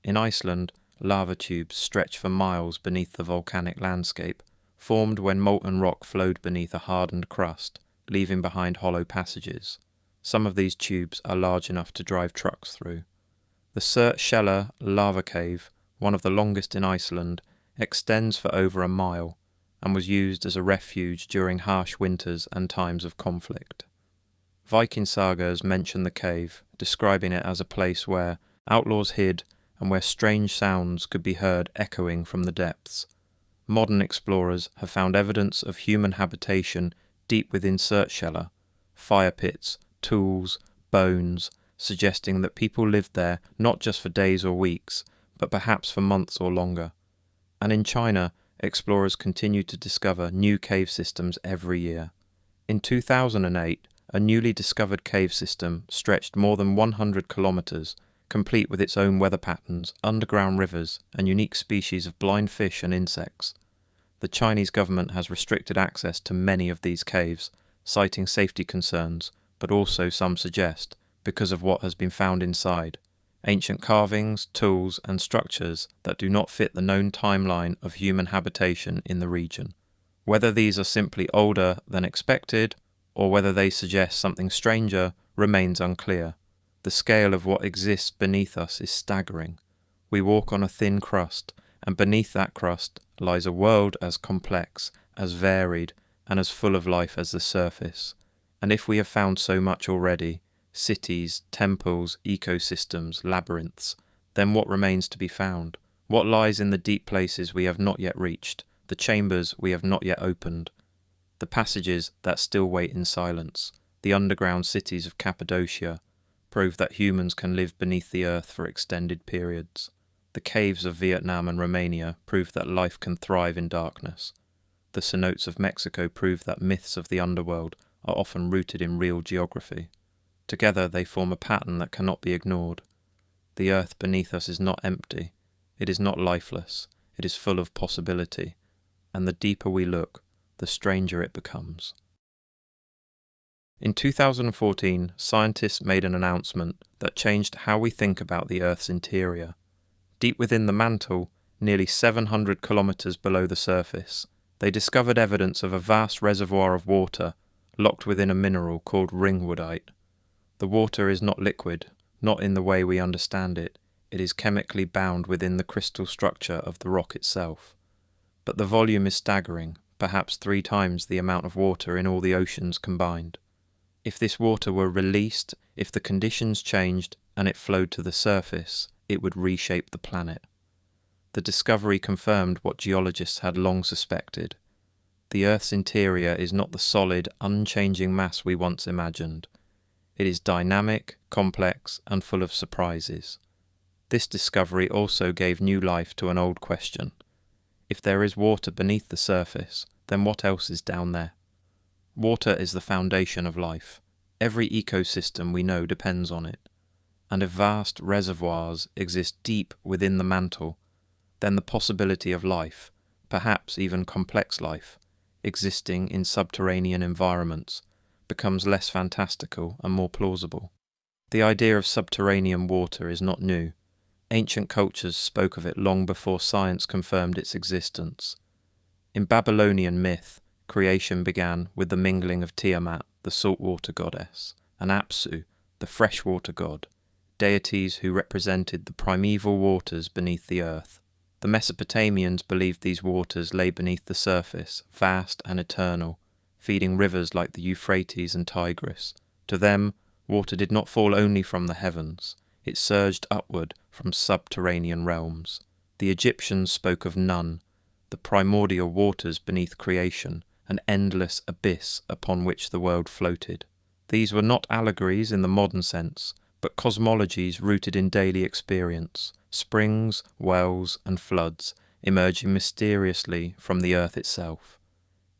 In Iceland, lava tubes stretch for miles beneath the volcanic landscape, formed when molten rock flowed beneath a hardened crust, leaving behind hollow passages. Some of these tubes are large enough to drive trucks through. The Surtshellar lava cave, one of the longest in Iceland, extends for over a mile, and was used as a refuge during harsh winters and times of conflict. Viking sagas mention the cave, describing it as a place where outlaws hid and where strange sounds could be heard echoing from the depths. Modern explorers have found evidence of human habitation deep within Surtshellar: fire pits, tools, bones, suggesting that people lived there not just for days or weeks, but perhaps for months or longer. And in China, explorers continue to discover new cave systems every year. In 2008, a newly discovered cave system stretched more than 100 kilometers, complete with its own weather patterns, underground rivers, and unique species of blind fish and insects. The Chinese government has restricted access to many of these caves, citing safety concerns, but also, some suggest, because of what has been found inside: ancient carvings, tools, and structures that do not fit the known timeline of human habitation in the region. Whether these are simply older than expected, or whether they suggest something stranger, remains unclear. The scale of what exists beneath us is staggering. We walk on a thin crust, and beneath that crust lies a world as complex, as varied, and as full of life as the surface. And if we have found so much already, cities, temples, ecosystems, labyrinths, then what remains to be found? What lies in the deep places we have not yet reached, the chambers we have not yet opened, the passages that still wait in silence? The underground cities of Cappadocia prove that humans can live beneath the earth for extended periods. The caves of Vietnam and Romania prove that life can thrive in darkness. The cenotes of Mexico prove that myths of the underworld are often rooted in real geography. Together they form a pattern that cannot be ignored. The earth beneath us is not empty, it is not lifeless, it is full of possibility, and the deeper we look, the stranger it becomes. In 2014, scientists made an announcement that changed how we think about the Earth's interior. Deep within the mantle, nearly 700 kilometers below the surface, they discovered evidence of a vast reservoir of water locked within a mineral called ringwoodite. The water is not liquid, not in the way we understand it. It is chemically bound within the crystal structure of the rock itself. But the volume is staggering, perhaps 3 times the amount of water in all the oceans combined. If this water were released, if the conditions changed and it flowed to the surface, it would reshape the planet. The discovery confirmed what geologists had long suspected. The Earth's interior is not the solid, unchanging mass we once imagined. It is dynamic, complex, and full of surprises. This discovery also gave new life to an old question. If there is water beneath the surface, then what else is down there? Water is the foundation of life. Every ecosystem we know depends on it. And if vast reservoirs exist deep within the mantle, then the possibility of life, perhaps even complex life, existing in subterranean environments, becomes less fantastical and more plausible. The idea of subterranean water is not new. Ancient cultures spoke of it long before science confirmed its existence. In Babylonian myth, creation began with the mingling of Tiamat, the saltwater goddess, and Apsu, the freshwater god, deities who represented the primeval waters beneath the earth. The Mesopotamians believed these waters lay beneath the surface, vast and eternal, feeding rivers like the Euphrates and Tigris. To them, water did not fall only from the heavens, it surged upward from subterranean realms. The Egyptians spoke of Nun, the primordial waters beneath creation, an endless abyss upon which the world floated. These were not allegories in the modern sense, but cosmologies rooted in daily experience, springs, wells, and floods emerging mysteriously from the earth itself.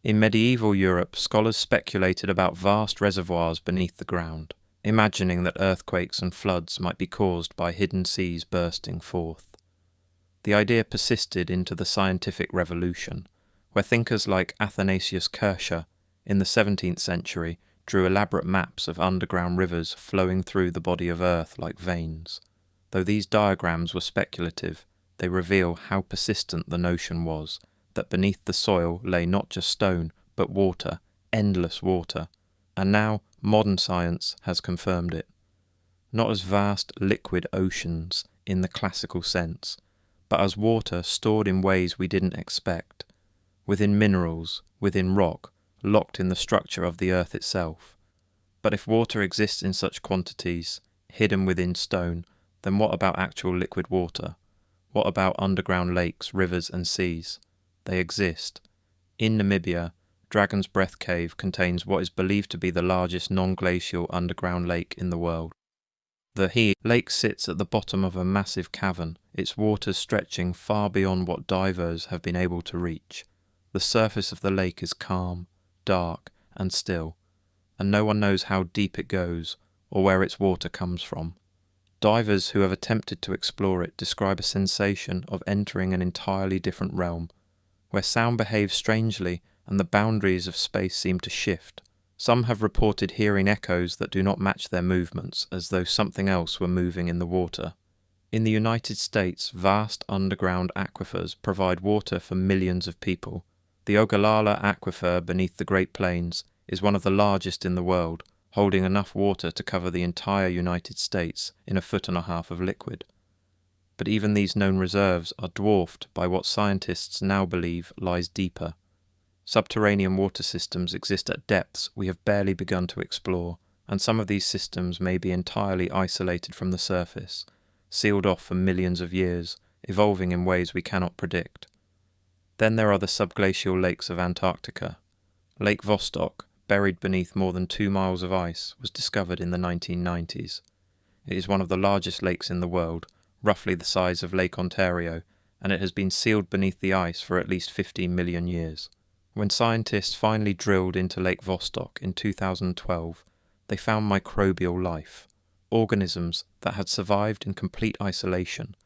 In medieval Europe, scholars speculated about vast reservoirs beneath the ground, imagining that earthquakes and floods might be caused by hidden seas bursting forth. The idea persisted into the scientific revolution, where thinkers like Athanasius Kircher in the 17th century drew elaborate maps of underground rivers flowing through the body of earth like veins. Though these diagrams were speculative, they reveal how persistent the notion was that beneath the soil lay not just stone, but water, endless water, and now modern science has confirmed it. Not as vast liquid oceans in the classical sense, but as water stored in ways we didn't expect, within minerals, within rock, locked in the structure of the earth itself. But if water exists in such quantities, hidden within stone, then what about actual liquid water? What about underground lakes, rivers and seas? They exist. In Namibia, Dragon's Breath Cave contains what is believed to be the largest non-glacial underground lake in the world. The lake sits at the bottom of a massive cavern, its waters stretching far beyond what divers have been able to reach. The surface of the lake is calm, dark, and still, and no one knows how deep it goes or where its water comes from. Divers who have attempted to explore it describe a sensation of entering an entirely different realm, where sound behaves strangely and the boundaries of space seem to shift. Some have reported hearing echoes that do not match their movements, as though something else were moving in the water. In the United States, vast underground aquifers provide water for millions of people. The Ogallala Aquifer beneath the Great Plains is one of the largest in the world, holding enough water to cover the entire United States in 1.5 feet of liquid. But even these known reserves are dwarfed by what scientists now believe lies deeper. Subterranean water systems exist at depths we have barely begun to explore, and some of these systems may be entirely isolated from the surface, sealed off for millions of years, evolving in ways we cannot predict. Then there are the subglacial lakes of Antarctica. Lake Vostok, buried beneath more than 2 miles of ice, was discovered in the 1990s. It is one of the largest lakes in the world, roughly the size of Lake Ontario, and it has been sealed beneath the ice for at least 15 million years. When scientists finally drilled into Lake Vostok in 2012, they found microbial life, organisms that had survived in complete isolation,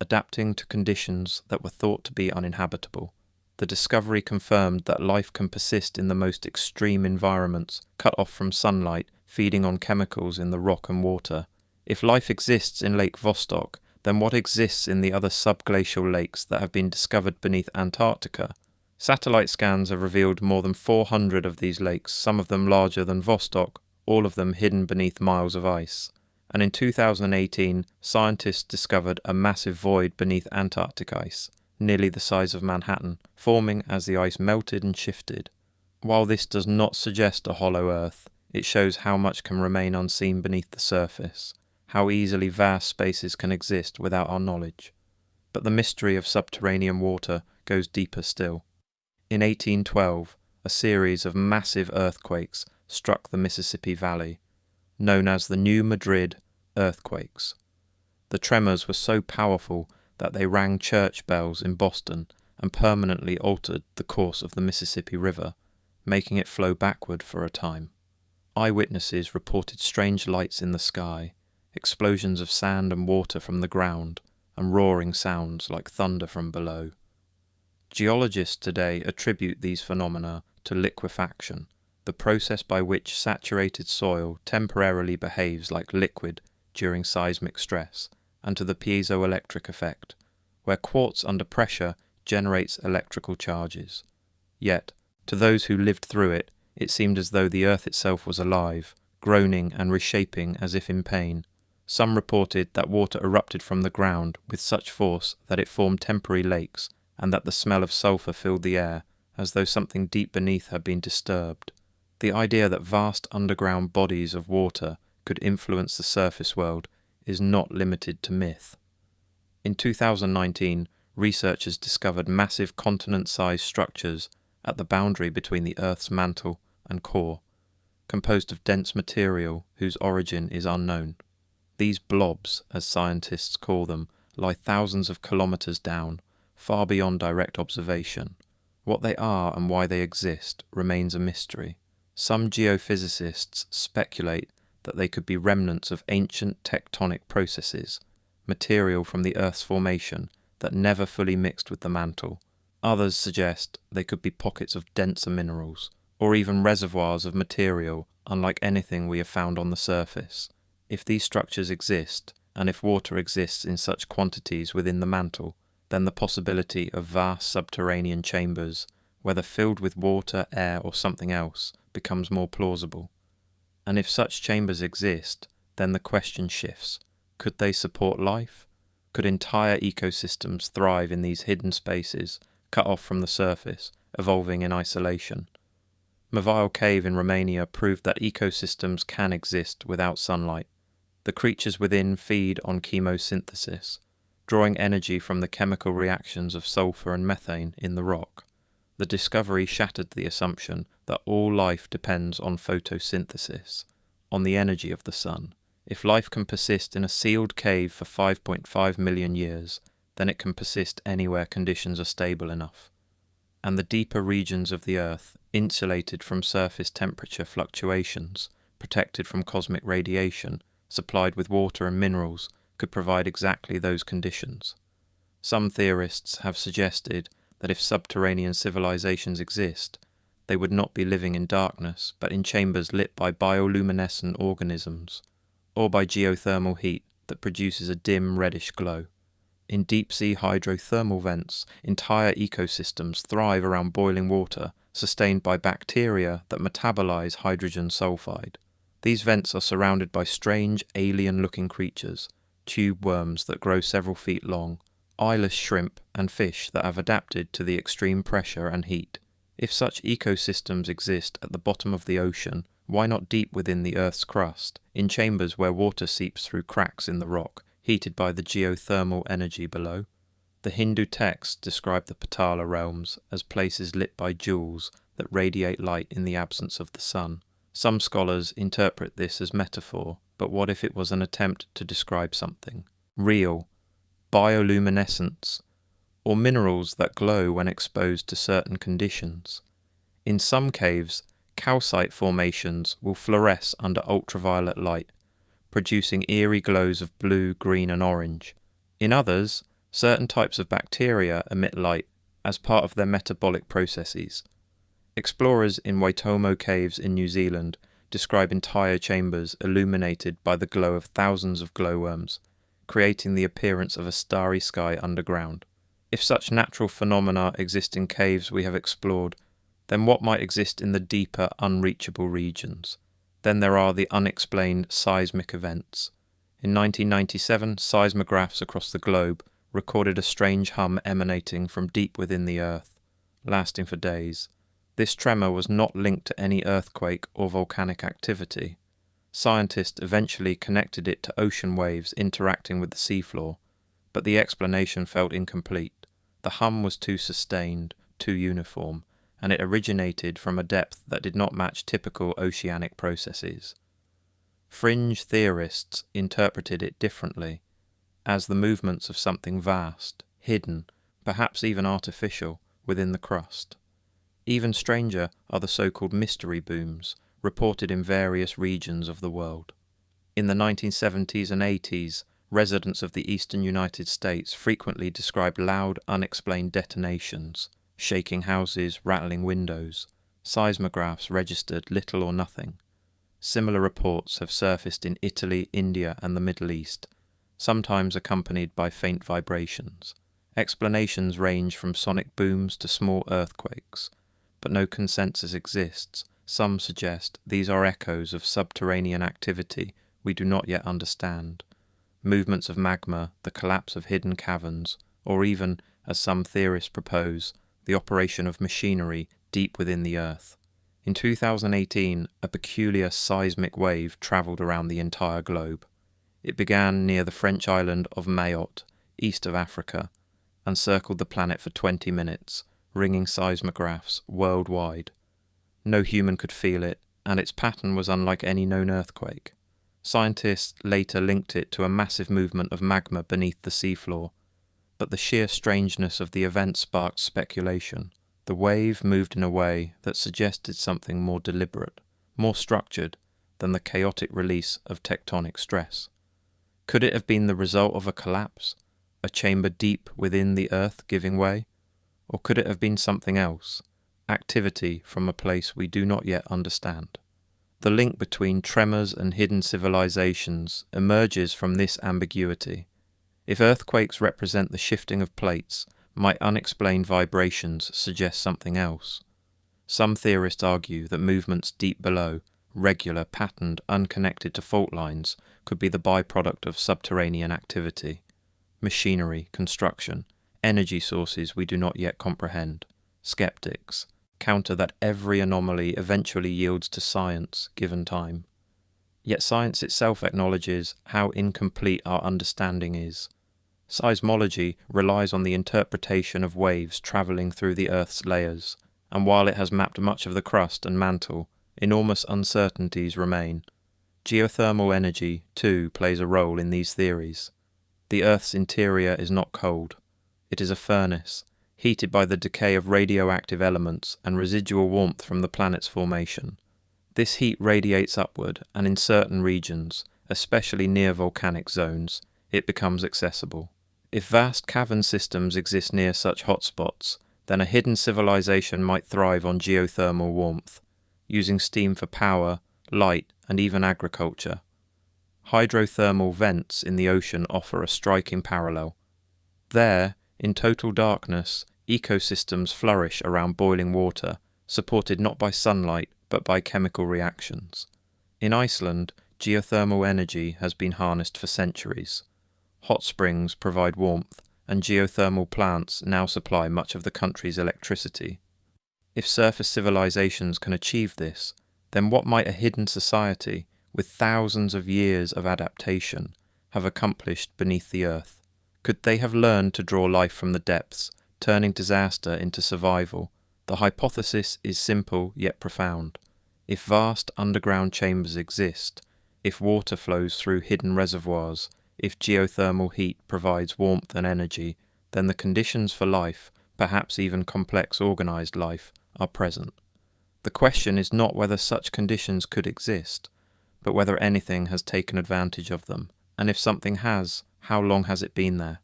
adapting to conditions that were thought to be uninhabitable. The discovery confirmed that life can persist in the most extreme environments, cut off from sunlight, feeding on chemicals in the rock and water. If life exists in Lake Vostok, then what exists in the other subglacial lakes that have been discovered beneath Antarctica? Satellite scans have revealed more than 400 of these lakes, some of them larger than Vostok, all of them hidden beneath miles of ice. And in 2018, scientists discovered a massive void beneath Antarctic ice, nearly the size of Manhattan, forming as the ice melted and shifted. While this does not suggest a hollow Earth, it shows how much can remain unseen beneath the surface, how easily vast spaces can exist without our knowledge. But the mystery of subterranean water goes deeper still. In 1812, a series of massive earthquakes struck the Mississippi Valley, known as the New Madrid earthquakes. The tremors were so powerful that they rang church bells in Boston and permanently altered the course of the Mississippi River, making it flow backward for a time. Eyewitnesses reported strange lights in the sky, explosions of sand and water from the ground, and roaring sounds like thunder from below. Geologists today attribute these phenomena to liquefaction, the process by which saturated soil temporarily behaves like liquid during seismic stress, and to the piezoelectric effect, where quartz under pressure generates electrical charges. Yet, to those who lived through it, it seemed as though the earth itself was alive, groaning and reshaping as if in pain. Some reported that water erupted from the ground with such force that it formed temporary lakes, and that the smell of sulphur filled the air, as though something deep beneath had been disturbed. The idea that vast underground bodies of water could influence the surface world is not limited to myth. In 2019, researchers discovered massive continent-sized structures at the boundary between the Earth's mantle and core, composed of dense material whose origin is unknown. These blobs, as scientists call them, lie thousands of kilometers down, far beyond direct observation. What they are and why they exist remains a mystery. Some geophysicists speculate that they could be remnants of ancient tectonic processes, material from the Earth's formation that never fully mixed with the mantle. Others suggest they could be pockets of denser minerals, or even reservoirs of material unlike anything we have found on the surface. If these structures exist, and if water exists in such quantities within the mantle, then the possibility of vast subterranean chambers, whether filled with water, air, or something else, becomes more plausible. And if such chambers exist, then the question shifts. Could they support life? Could entire ecosystems thrive in these hidden spaces, cut off from the surface, evolving in isolation? Mavile Cave in Romania proved that ecosystems can exist without sunlight. The creatures within feed on chemosynthesis, drawing energy from the chemical reactions of sulfur and methane in the rock. The discovery shattered the assumption that all life depends on photosynthesis, on the energy of the sun. If life can persist in a sealed cave for 5.5 million years, then it can persist anywhere conditions are stable enough. And the deeper regions of the Earth, insulated from surface temperature fluctuations, protected from cosmic radiation, supplied with water and minerals, could provide exactly those conditions. Some theorists have suggested that if subterranean civilizations exist, they would not be living in darkness, but in chambers lit by bioluminescent organisms, or by geothermal heat that produces a dim reddish glow. In deep-sea hydrothermal vents, entire ecosystems thrive around boiling water, sustained by bacteria that metabolize hydrogen sulfide. These vents are surrounded by strange, alien-looking creatures, tube worms that grow several feet long, eyeless shrimp and fish that have adapted to the extreme pressure and heat. If such ecosystems exist at the bottom of the ocean, why not deep within the Earth's crust, in chambers where water seeps through cracks in the rock, heated by the geothermal energy below? The Hindu texts describe the Patala realms as places lit by jewels that radiate light in the absence of the sun. Some scholars interpret this as metaphor, but what if it was an attempt to describe something real, bioluminescence, or minerals that glow when exposed to certain conditions? In some caves, calcite formations will fluoresce under ultraviolet light, producing eerie glows of blue, green and orange. In others, certain types of bacteria emit light as part of their metabolic processes. Explorers in Waitomo caves in New Zealand describe entire chambers illuminated by the glow of thousands of glowworms, creating the appearance of a starry sky underground. If such natural phenomena exist in caves we have explored, then what might exist in the deeper, unreachable regions? Then there are the unexplained seismic events. In 1997, seismographs across the globe recorded a strange hum emanating from deep within the Earth, lasting for days. This tremor was not linked to any earthquake or volcanic activity. Scientists eventually connected it to ocean waves interacting with the seafloor, but the explanation felt incomplete. The hum was too sustained, too uniform, and it originated from a depth that did not match typical oceanic processes. Fringe theorists interpreted it differently, as the movements of something vast, hidden, perhaps even artificial, within the crust. Even stranger are the so-called mystery booms, reported in various regions of the world. In the 1970s and 80s, residents of the eastern United States frequently described loud, unexplained detonations, shaking houses, rattling windows. Seismographs registered little or nothing. Similar reports have surfaced in Italy, India, and the Middle East, sometimes accompanied by faint vibrations. Explanations range from sonic booms to small earthquakes, but no consensus exists. Some suggest these are echoes of subterranean activity we do not yet understand. Movements of magma, the collapse of hidden caverns, or even, as some theorists propose, the operation of machinery deep within the Earth. In 2018, a peculiar seismic wave travelled around the entire globe. It began near the French island of Mayotte, east of Africa, and circled the planet for 20 minutes, ringing seismographs worldwide. No human could feel it, and its pattern was unlike any known earthquake. Scientists later linked it to a massive movement of magma beneath the seafloor, but the sheer strangeness of the event sparked speculation. The wave moved in a way that suggested something more deliberate, more structured than the chaotic release of tectonic stress. Could it have been the result of a collapse, a chamber deep within the Earth giving way? Or could it have been something else, activity from a place we do not yet understand? The link between tremors and hidden civilizations emerges from this ambiguity. If earthquakes represent the shifting of plates, might unexplained vibrations suggest something else? Some theorists argue that movements deep below, regular, patterned, unconnected to fault lines, could be the byproduct of subterranean activity. Machinery, construction, energy sources we do not yet comprehend. Skeptics counter that every anomaly eventually yields to science, given time. Yet science itself acknowledges how incomplete our understanding is. Seismology relies on the interpretation of waves travelling through the Earth's layers, and while it has mapped much of the crust and mantle, enormous uncertainties remain. Geothermal energy, too, plays a role in these theories. The Earth's interior is not cold. It is a furnace, heated by the decay of radioactive elements and residual warmth from the planet's formation. This heat radiates upward, and in certain regions, especially near volcanic zones, it becomes accessible. If vast cavern systems exist near such hotspots, then a hidden civilization might thrive on geothermal warmth, using steam for power, light, and even agriculture. Hydrothermal vents in the ocean offer a striking parallel. There, in total darkness, ecosystems flourish around boiling water, supported not by sunlight but by chemical reactions. In Iceland, geothermal energy has been harnessed for centuries. Hot springs provide warmth, and geothermal plants now supply much of the country's electricity. If surface civilizations can achieve this, then what might a hidden society, with thousands of years of adaptation, have accomplished beneath the earth? Could they have learned to draw life from the depths, turning disaster into survival? The hypothesis is simple yet profound. If vast underground chambers exist, if water flows through hidden reservoirs, if geothermal heat provides warmth and energy, then the conditions for life, perhaps even complex organized life, are present. The question is not whether such conditions could exist, but whether anything has taken advantage of them, and if something has, how long has it been there?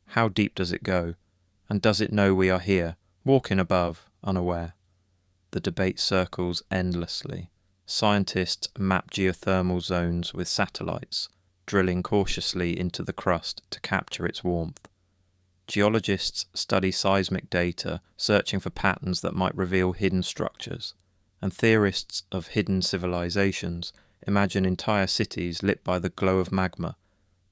How deep does it go? And does it know we are here, walking above, unaware? The debate circles endlessly. Scientists map geothermal zones with satellites, drilling cautiously into the crust to capture its warmth. Geologists study seismic data, searching for patterns that might reveal hidden structures, and theorists of hidden civilizations imagine entire cities lit by the glow of magma,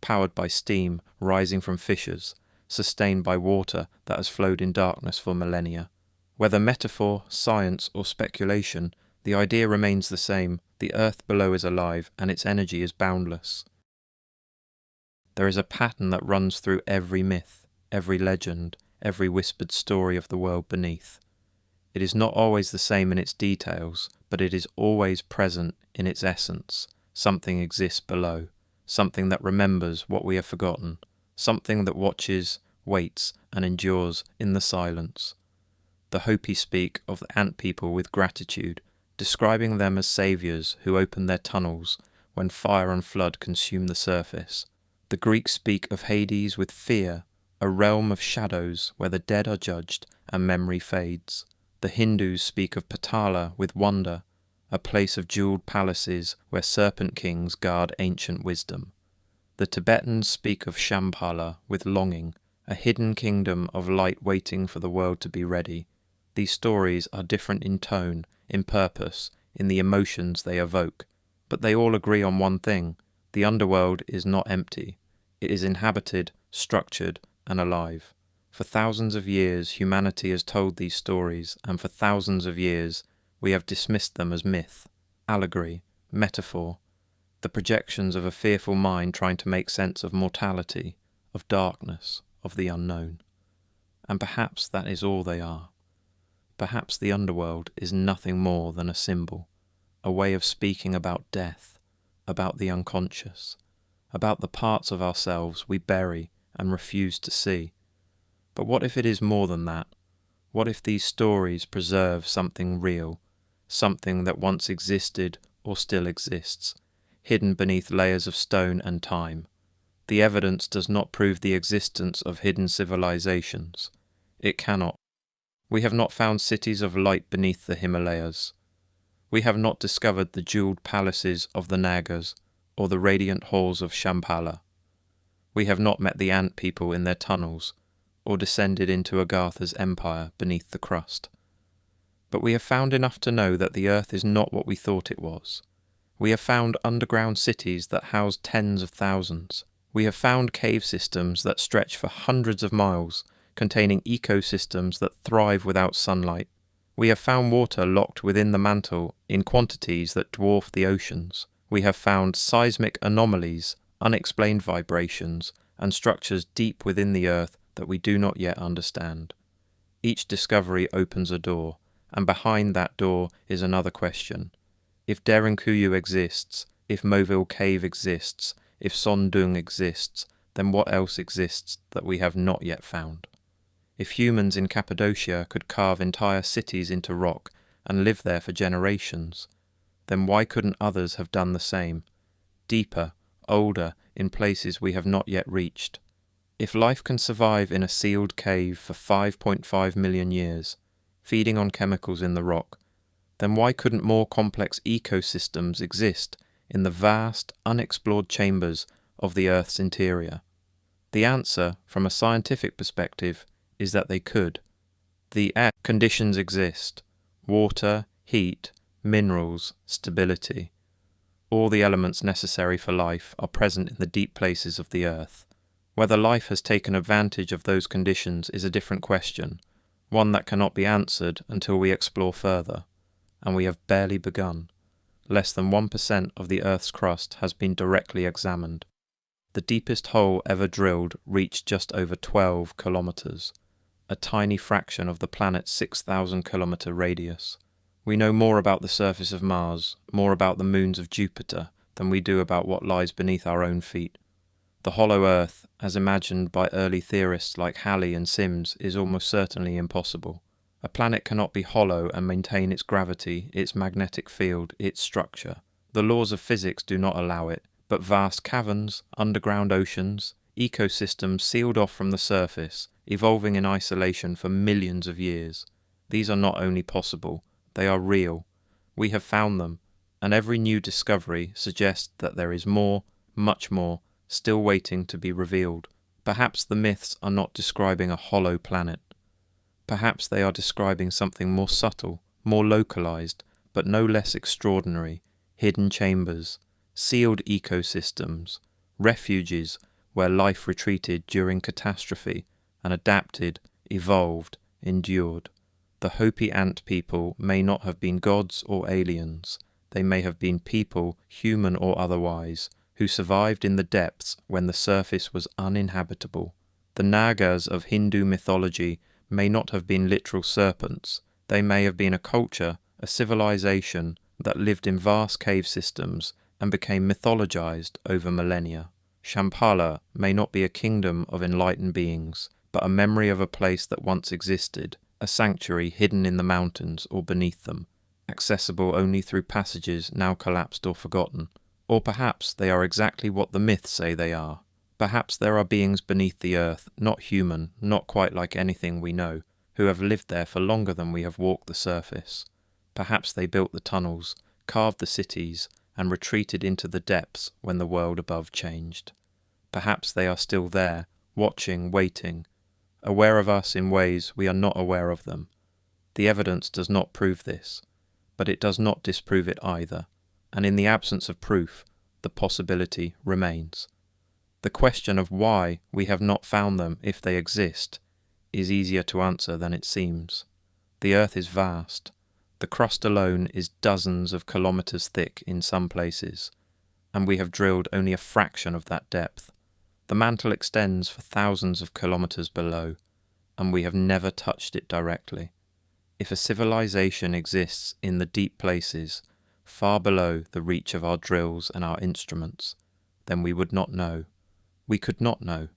powered by steam rising from fissures, sustained by water that has flowed in darkness for millennia. Whether metaphor, science, or speculation, the idea remains the same: the earth below is alive, and its energy is boundless. There is a pattern that runs through every myth, every legend, every whispered story of the world beneath. It is not always the same in its details, but it is always present in its essence. Something exists below, something that remembers what we have forgotten, something that watches, waits, and endures in the silence. The Hopi speak of the ant people with gratitude, describing them as saviors who opened their tunnels when fire and flood consumed the surface. The Greeks speak of Hades with fear, a realm of shadows where the dead are judged and memory fades. The Hindus speak of Patala with wonder, a place of jeweled palaces where serpent kings guard ancient wisdom. The Tibetans speak of Shambhala with longing, a hidden kingdom of light waiting for the world to be ready. These stories are different in tone, in purpose, in the emotions they evoke, but they all agree on one thing: the underworld is not empty. It is inhabited, structured, and alive. For thousands of years humanity has told these stories, and for thousands of years we have dismissed them as myth, allegory, metaphor, the projections of a fearful mind trying to make sense of mortality, of darkness, of the unknown. And perhaps that is all they are. Perhaps the underworld is nothing more than a symbol, a way of speaking about death, about the unconscious, about the parts of ourselves we bury and refuse to see. But what if it is more than that? What if these stories preserve something real, something that once existed or still exists, hidden beneath layers of stone and time? The evidence does not prove the existence of hidden civilizations. It cannot. We have not found cities of light beneath the Himalayas. We have not discovered the jeweled palaces of the Nagas or the radiant halls of Shambhala. We have not met the ant people in their tunnels, or descended into Agartha's empire beneath the crust. But we have found enough to know that the earth is not what we thought it was. We have found underground cities that house tens of thousands. We have found cave systems that stretch for hundreds of miles, containing ecosystems that thrive without sunlight. We have found water locked within the mantle in quantities that dwarf the oceans. We have found seismic anomalies, unexplained vibrations, and structures deep within the earth that we do not yet understand. Each discovery opens a door, and behind that door is another question. If Derinkuyu exists, If Moville Cave exists, if Sondung exists, then what else exists that we have not yet found? If humans in Cappadocia could carve entire cities into rock and live there for generations, then why couldn't others have done the same, deeper, older, in places we have not yet reached? If life can survive in a sealed cave for 5.5 million years, feeding on chemicals in the rock, then why couldn't more complex ecosystems exist in the vast, unexplored chambers of the Earth's interior? The answer, from a scientific perspective, is that they could. The conditions exist: water, heat, minerals, stability. All the elements necessary for life are present in the deep places of the Earth. Whether life has taken advantage of those conditions is a different question, one that cannot be answered until we explore further, and we have barely begun. Less than 1% of the Earth's crust has been directly examined. The deepest hole ever drilled reached just over 12 kilometers, a tiny fraction of the planet's 6,000-kilometer radius. We know more about the surface of Mars, more about the moons of Jupiter, than we do about what lies beneath our own feet. The hollow Earth, as imagined by early theorists like Halley and Sims, is almost certainly impossible. A planet cannot be hollow and maintain its gravity, its magnetic field, its structure. The laws of physics do not allow it, but vast caverns, underground oceans, ecosystems sealed off from the surface, evolving in isolation for millions of years. These are not only possible, they are real. We have found them, and every new discovery suggests that there is more, much more, still waiting to be revealed. Perhaps the myths are not describing a hollow planet. Perhaps they are describing something more subtle, more localized, but no less extraordinary: hidden chambers, sealed ecosystems, refuges where life retreated during catastrophe and adapted, evolved, endured. The Hopi ant people may not have been gods or aliens. They may have been people, human or otherwise, who survived in the depths when the surface was uninhabitable. The Nagas of Hindu mythology may not have been literal serpents. They may have been a culture, a civilization that lived in vast cave systems and became mythologized over millennia. Shambhala may not be a kingdom of enlightened beings, but a memory of a place that once existed, a sanctuary hidden in the mountains or beneath them, accessible only through passages now collapsed or forgotten. Or perhaps they are exactly what the myths say they are. Perhaps there are beings beneath the earth, not human, not quite like anything we know, who have lived there for longer than we have walked the surface. Perhaps they built the tunnels, carved the cities, and retreated into the depths when the world above changed. Perhaps they are still there, watching, waiting, aware of us in ways we are not aware of them. The evidence does not prove this, but it does not disprove it either, and in the absence of proof, the possibility remains. The question of why we have not found them, if they exist, is easier to answer than it seems. The earth is vast. The crust alone is dozens of kilometers thick in some places, and we have drilled only a fraction of that depth. The mantle extends for thousands of kilometers below, and we have never touched it directly. If a civilization exists in the deep places, far below the reach of our drills and our instruments, then we would not know. We could not know.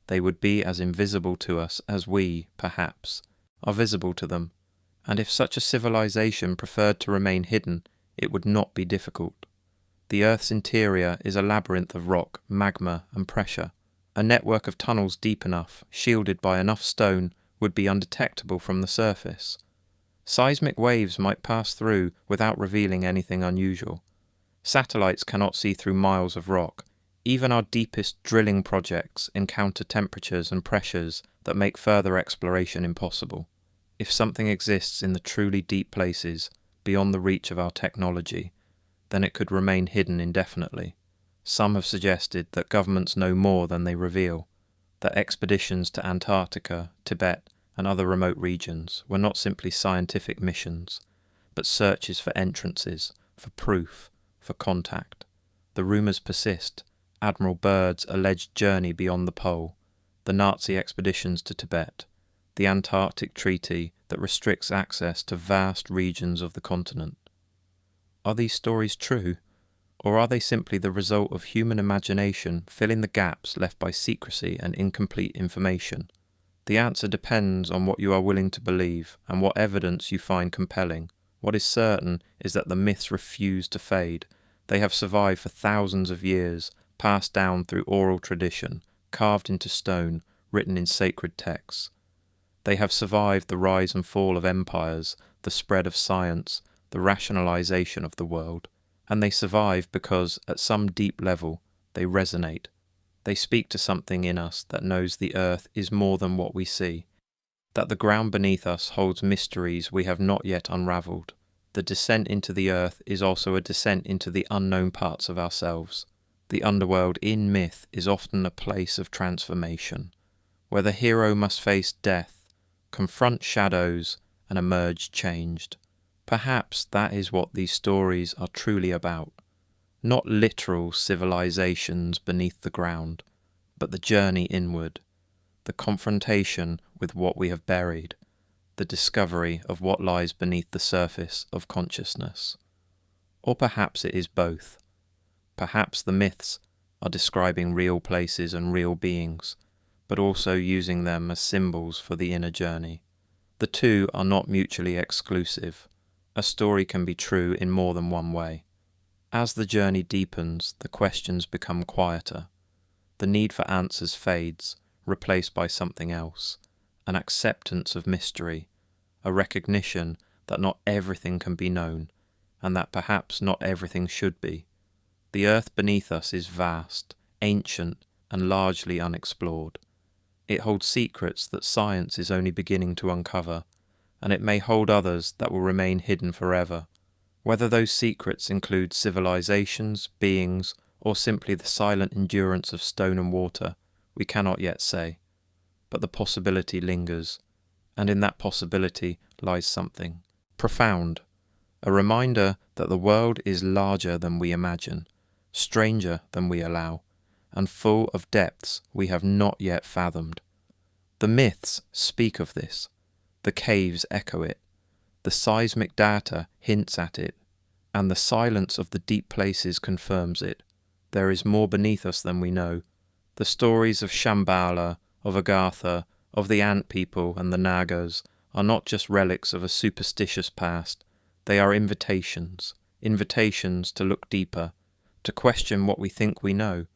They would be as invisible to us as we, perhaps, are visible to them, and if such a civilization preferred to remain hidden, it would not be difficult. The Earth's interior is a labyrinth of rock, magma, and pressure. A network of tunnels deep enough, shielded by enough stone, would be undetectable from the surface. Seismic waves might pass through without revealing anything unusual. Satellites cannot see through miles of rock. Even our deepest drilling projects encounter temperatures and pressures that make further exploration impossible. If something exists in the truly deep places, beyond the reach of our technology, then it could remain hidden indefinitely. Some have suggested that governments know more than they reveal, that expeditions to Antarctica, Tibet, and other remote regions were not simply scientific missions, but searches for entrances, for proof, for contact. The rumours persist: Admiral Byrd's alleged journey beyond the pole, the Nazi expeditions to Tibet, the Antarctic Treaty that restricts access to vast regions of the continent. Are these stories true, Or are they simply the result of human imagination filling the gaps left by secrecy and incomplete information? The answer depends on what you are willing to believe and what evidence you find compelling. What is certain is that the myths refuse to fade. They have survived for thousands of years, passed down through oral tradition, carved into stone, written in sacred texts. They have survived the rise and fall of empires, the spread of science, the rationalization of the world. And they survive because, at some deep level, they resonate. They speak to something in us that knows the earth is more than what we see, that the ground beneath us holds mysteries we have not yet unravelled. The descent into the earth is also a descent into the unknown parts of ourselves. The underworld in myth is often a place of transformation, where the hero must face death, confront shadows, and emerge changed. Perhaps that is what these stories are truly about. Not literal civilizations beneath the ground, but the journey inward, the confrontation with what we have buried, the discovery of what lies beneath the surface of consciousness. Or perhaps it is both. Perhaps the myths are describing real places and real beings, but also using them as symbols for the inner journey. The two are not mutually exclusive. A story can be true in more than one way. As the journey deepens, the questions become quieter. The need for answers fades, replaced by something else, an acceptance of mystery, a recognition that not everything can be known, and that perhaps not everything should be. The earth beneath us is vast, ancient, and largely unexplored. It holds secrets that science is only beginning to uncover, and it may hold others that will remain hidden forever. Whether those secrets include civilizations, beings, or simply the silent endurance of stone and water, we cannot yet say. But the possibility lingers, and in that possibility lies something profound, a reminder that the world is larger than we imagine, stranger than we allow, and full of depths we have not yet fathomed. The myths speak of this. The caves echo it. The seismic data hints at it, and the silence of the deep places confirms it. There is more beneath us than we know. The stories of Shambhala, of Agartha, of the ant people and the Nagas are not just relics of a superstitious past. They are invitations to look deeper, to question what we think we know,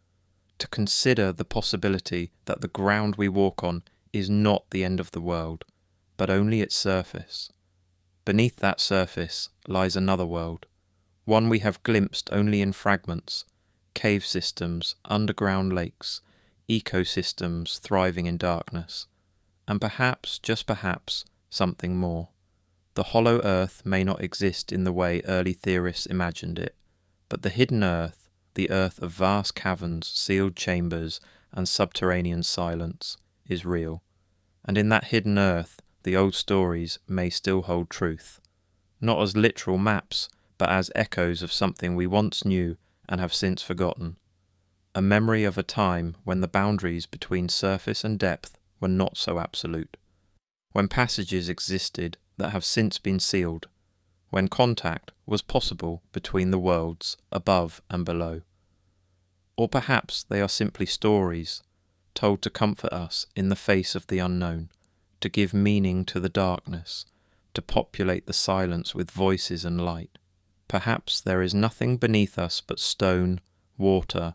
to consider the possibility that the ground we walk on is not the end of the world, but only its surface. Beneath that surface lies another world, one we have glimpsed only in fragments, cave systems, underground lakes, ecosystems thriving in darkness, and perhaps, just perhaps, something more. The hollow earth may not exist in the way early theorists imagined it, but the hidden earth, the earth of vast caverns, sealed chambers, and subterranean silence, is real. And in that hidden earth, the old stories may still hold truth, not as literal maps, but as echoes of something we once knew and have since forgotten. A memory of a time when the boundaries between surface and depth were not so absolute, when passages existed that have since been sealed, when contact was possible between the worlds above and below. Or perhaps they are simply stories, told to comfort us in the face of the unknown, to give meaning to the darkness, to populate the silence with voices and light. Perhaps there is nothing beneath us but stone, water,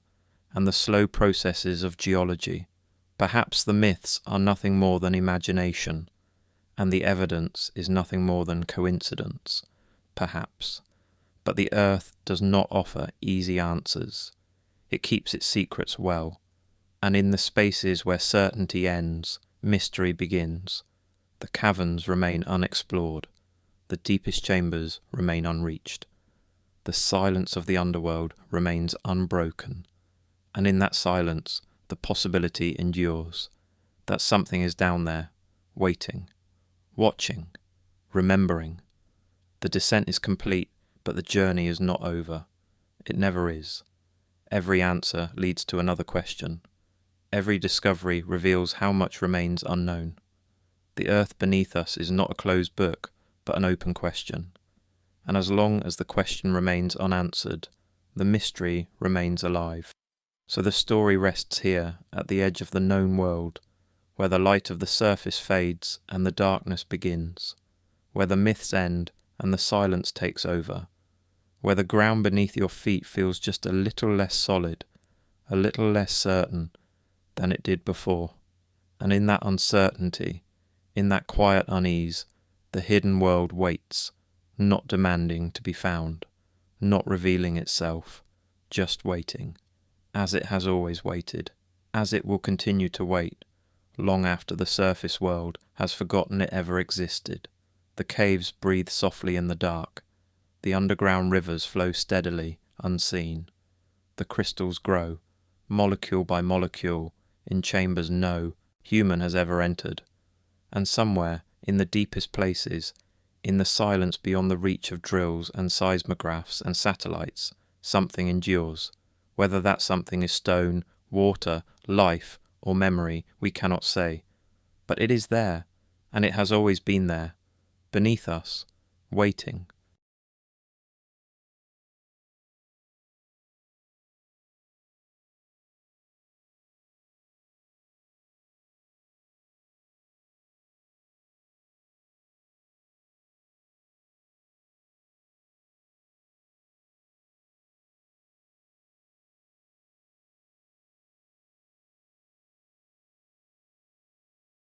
and the slow processes of geology. Perhaps the myths are nothing more than imagination, and the evidence is nothing more than coincidence. Perhaps. But the earth does not offer easy answers. It keeps its secrets well, and in the spaces where certainty ends, mystery begins. The caverns remain unexplored. The deepest chambers remain unreached. The silence of the underworld remains unbroken, and in that silence the possibility endures that something is down there, waiting, watching, remembering. The descent is complete, but the journey is not over. It never is. Every answer leads to another question. Every discovery reveals how much remains unknown. The earth beneath us is not a closed book, but an open question. And as long as the question remains unanswered, the mystery remains alive. So the story rests here, at the edge of the known world, where the light of the surface fades and the darkness begins, where the myths end and the silence takes over, where the ground beneath your feet feels just a little less solid, a little less certain than it did before. And in that uncertainty, in that quiet unease, the hidden world waits, not demanding to be found, not revealing itself, just waiting, as it has always waited, as it will continue to wait, long after the surface world has forgotten it ever existed. The caves breathe softly in the dark, the underground rivers flow steadily, unseen. The crystals grow, molecule by molecule, in chambers no human has ever entered. And somewhere, in the deepest places, in the silence beyond the reach of drills and seismographs and satellites, something endures. Whether that something is stone, water, life, or memory, we cannot say. But it is there, and it has always been there, beneath us, waiting.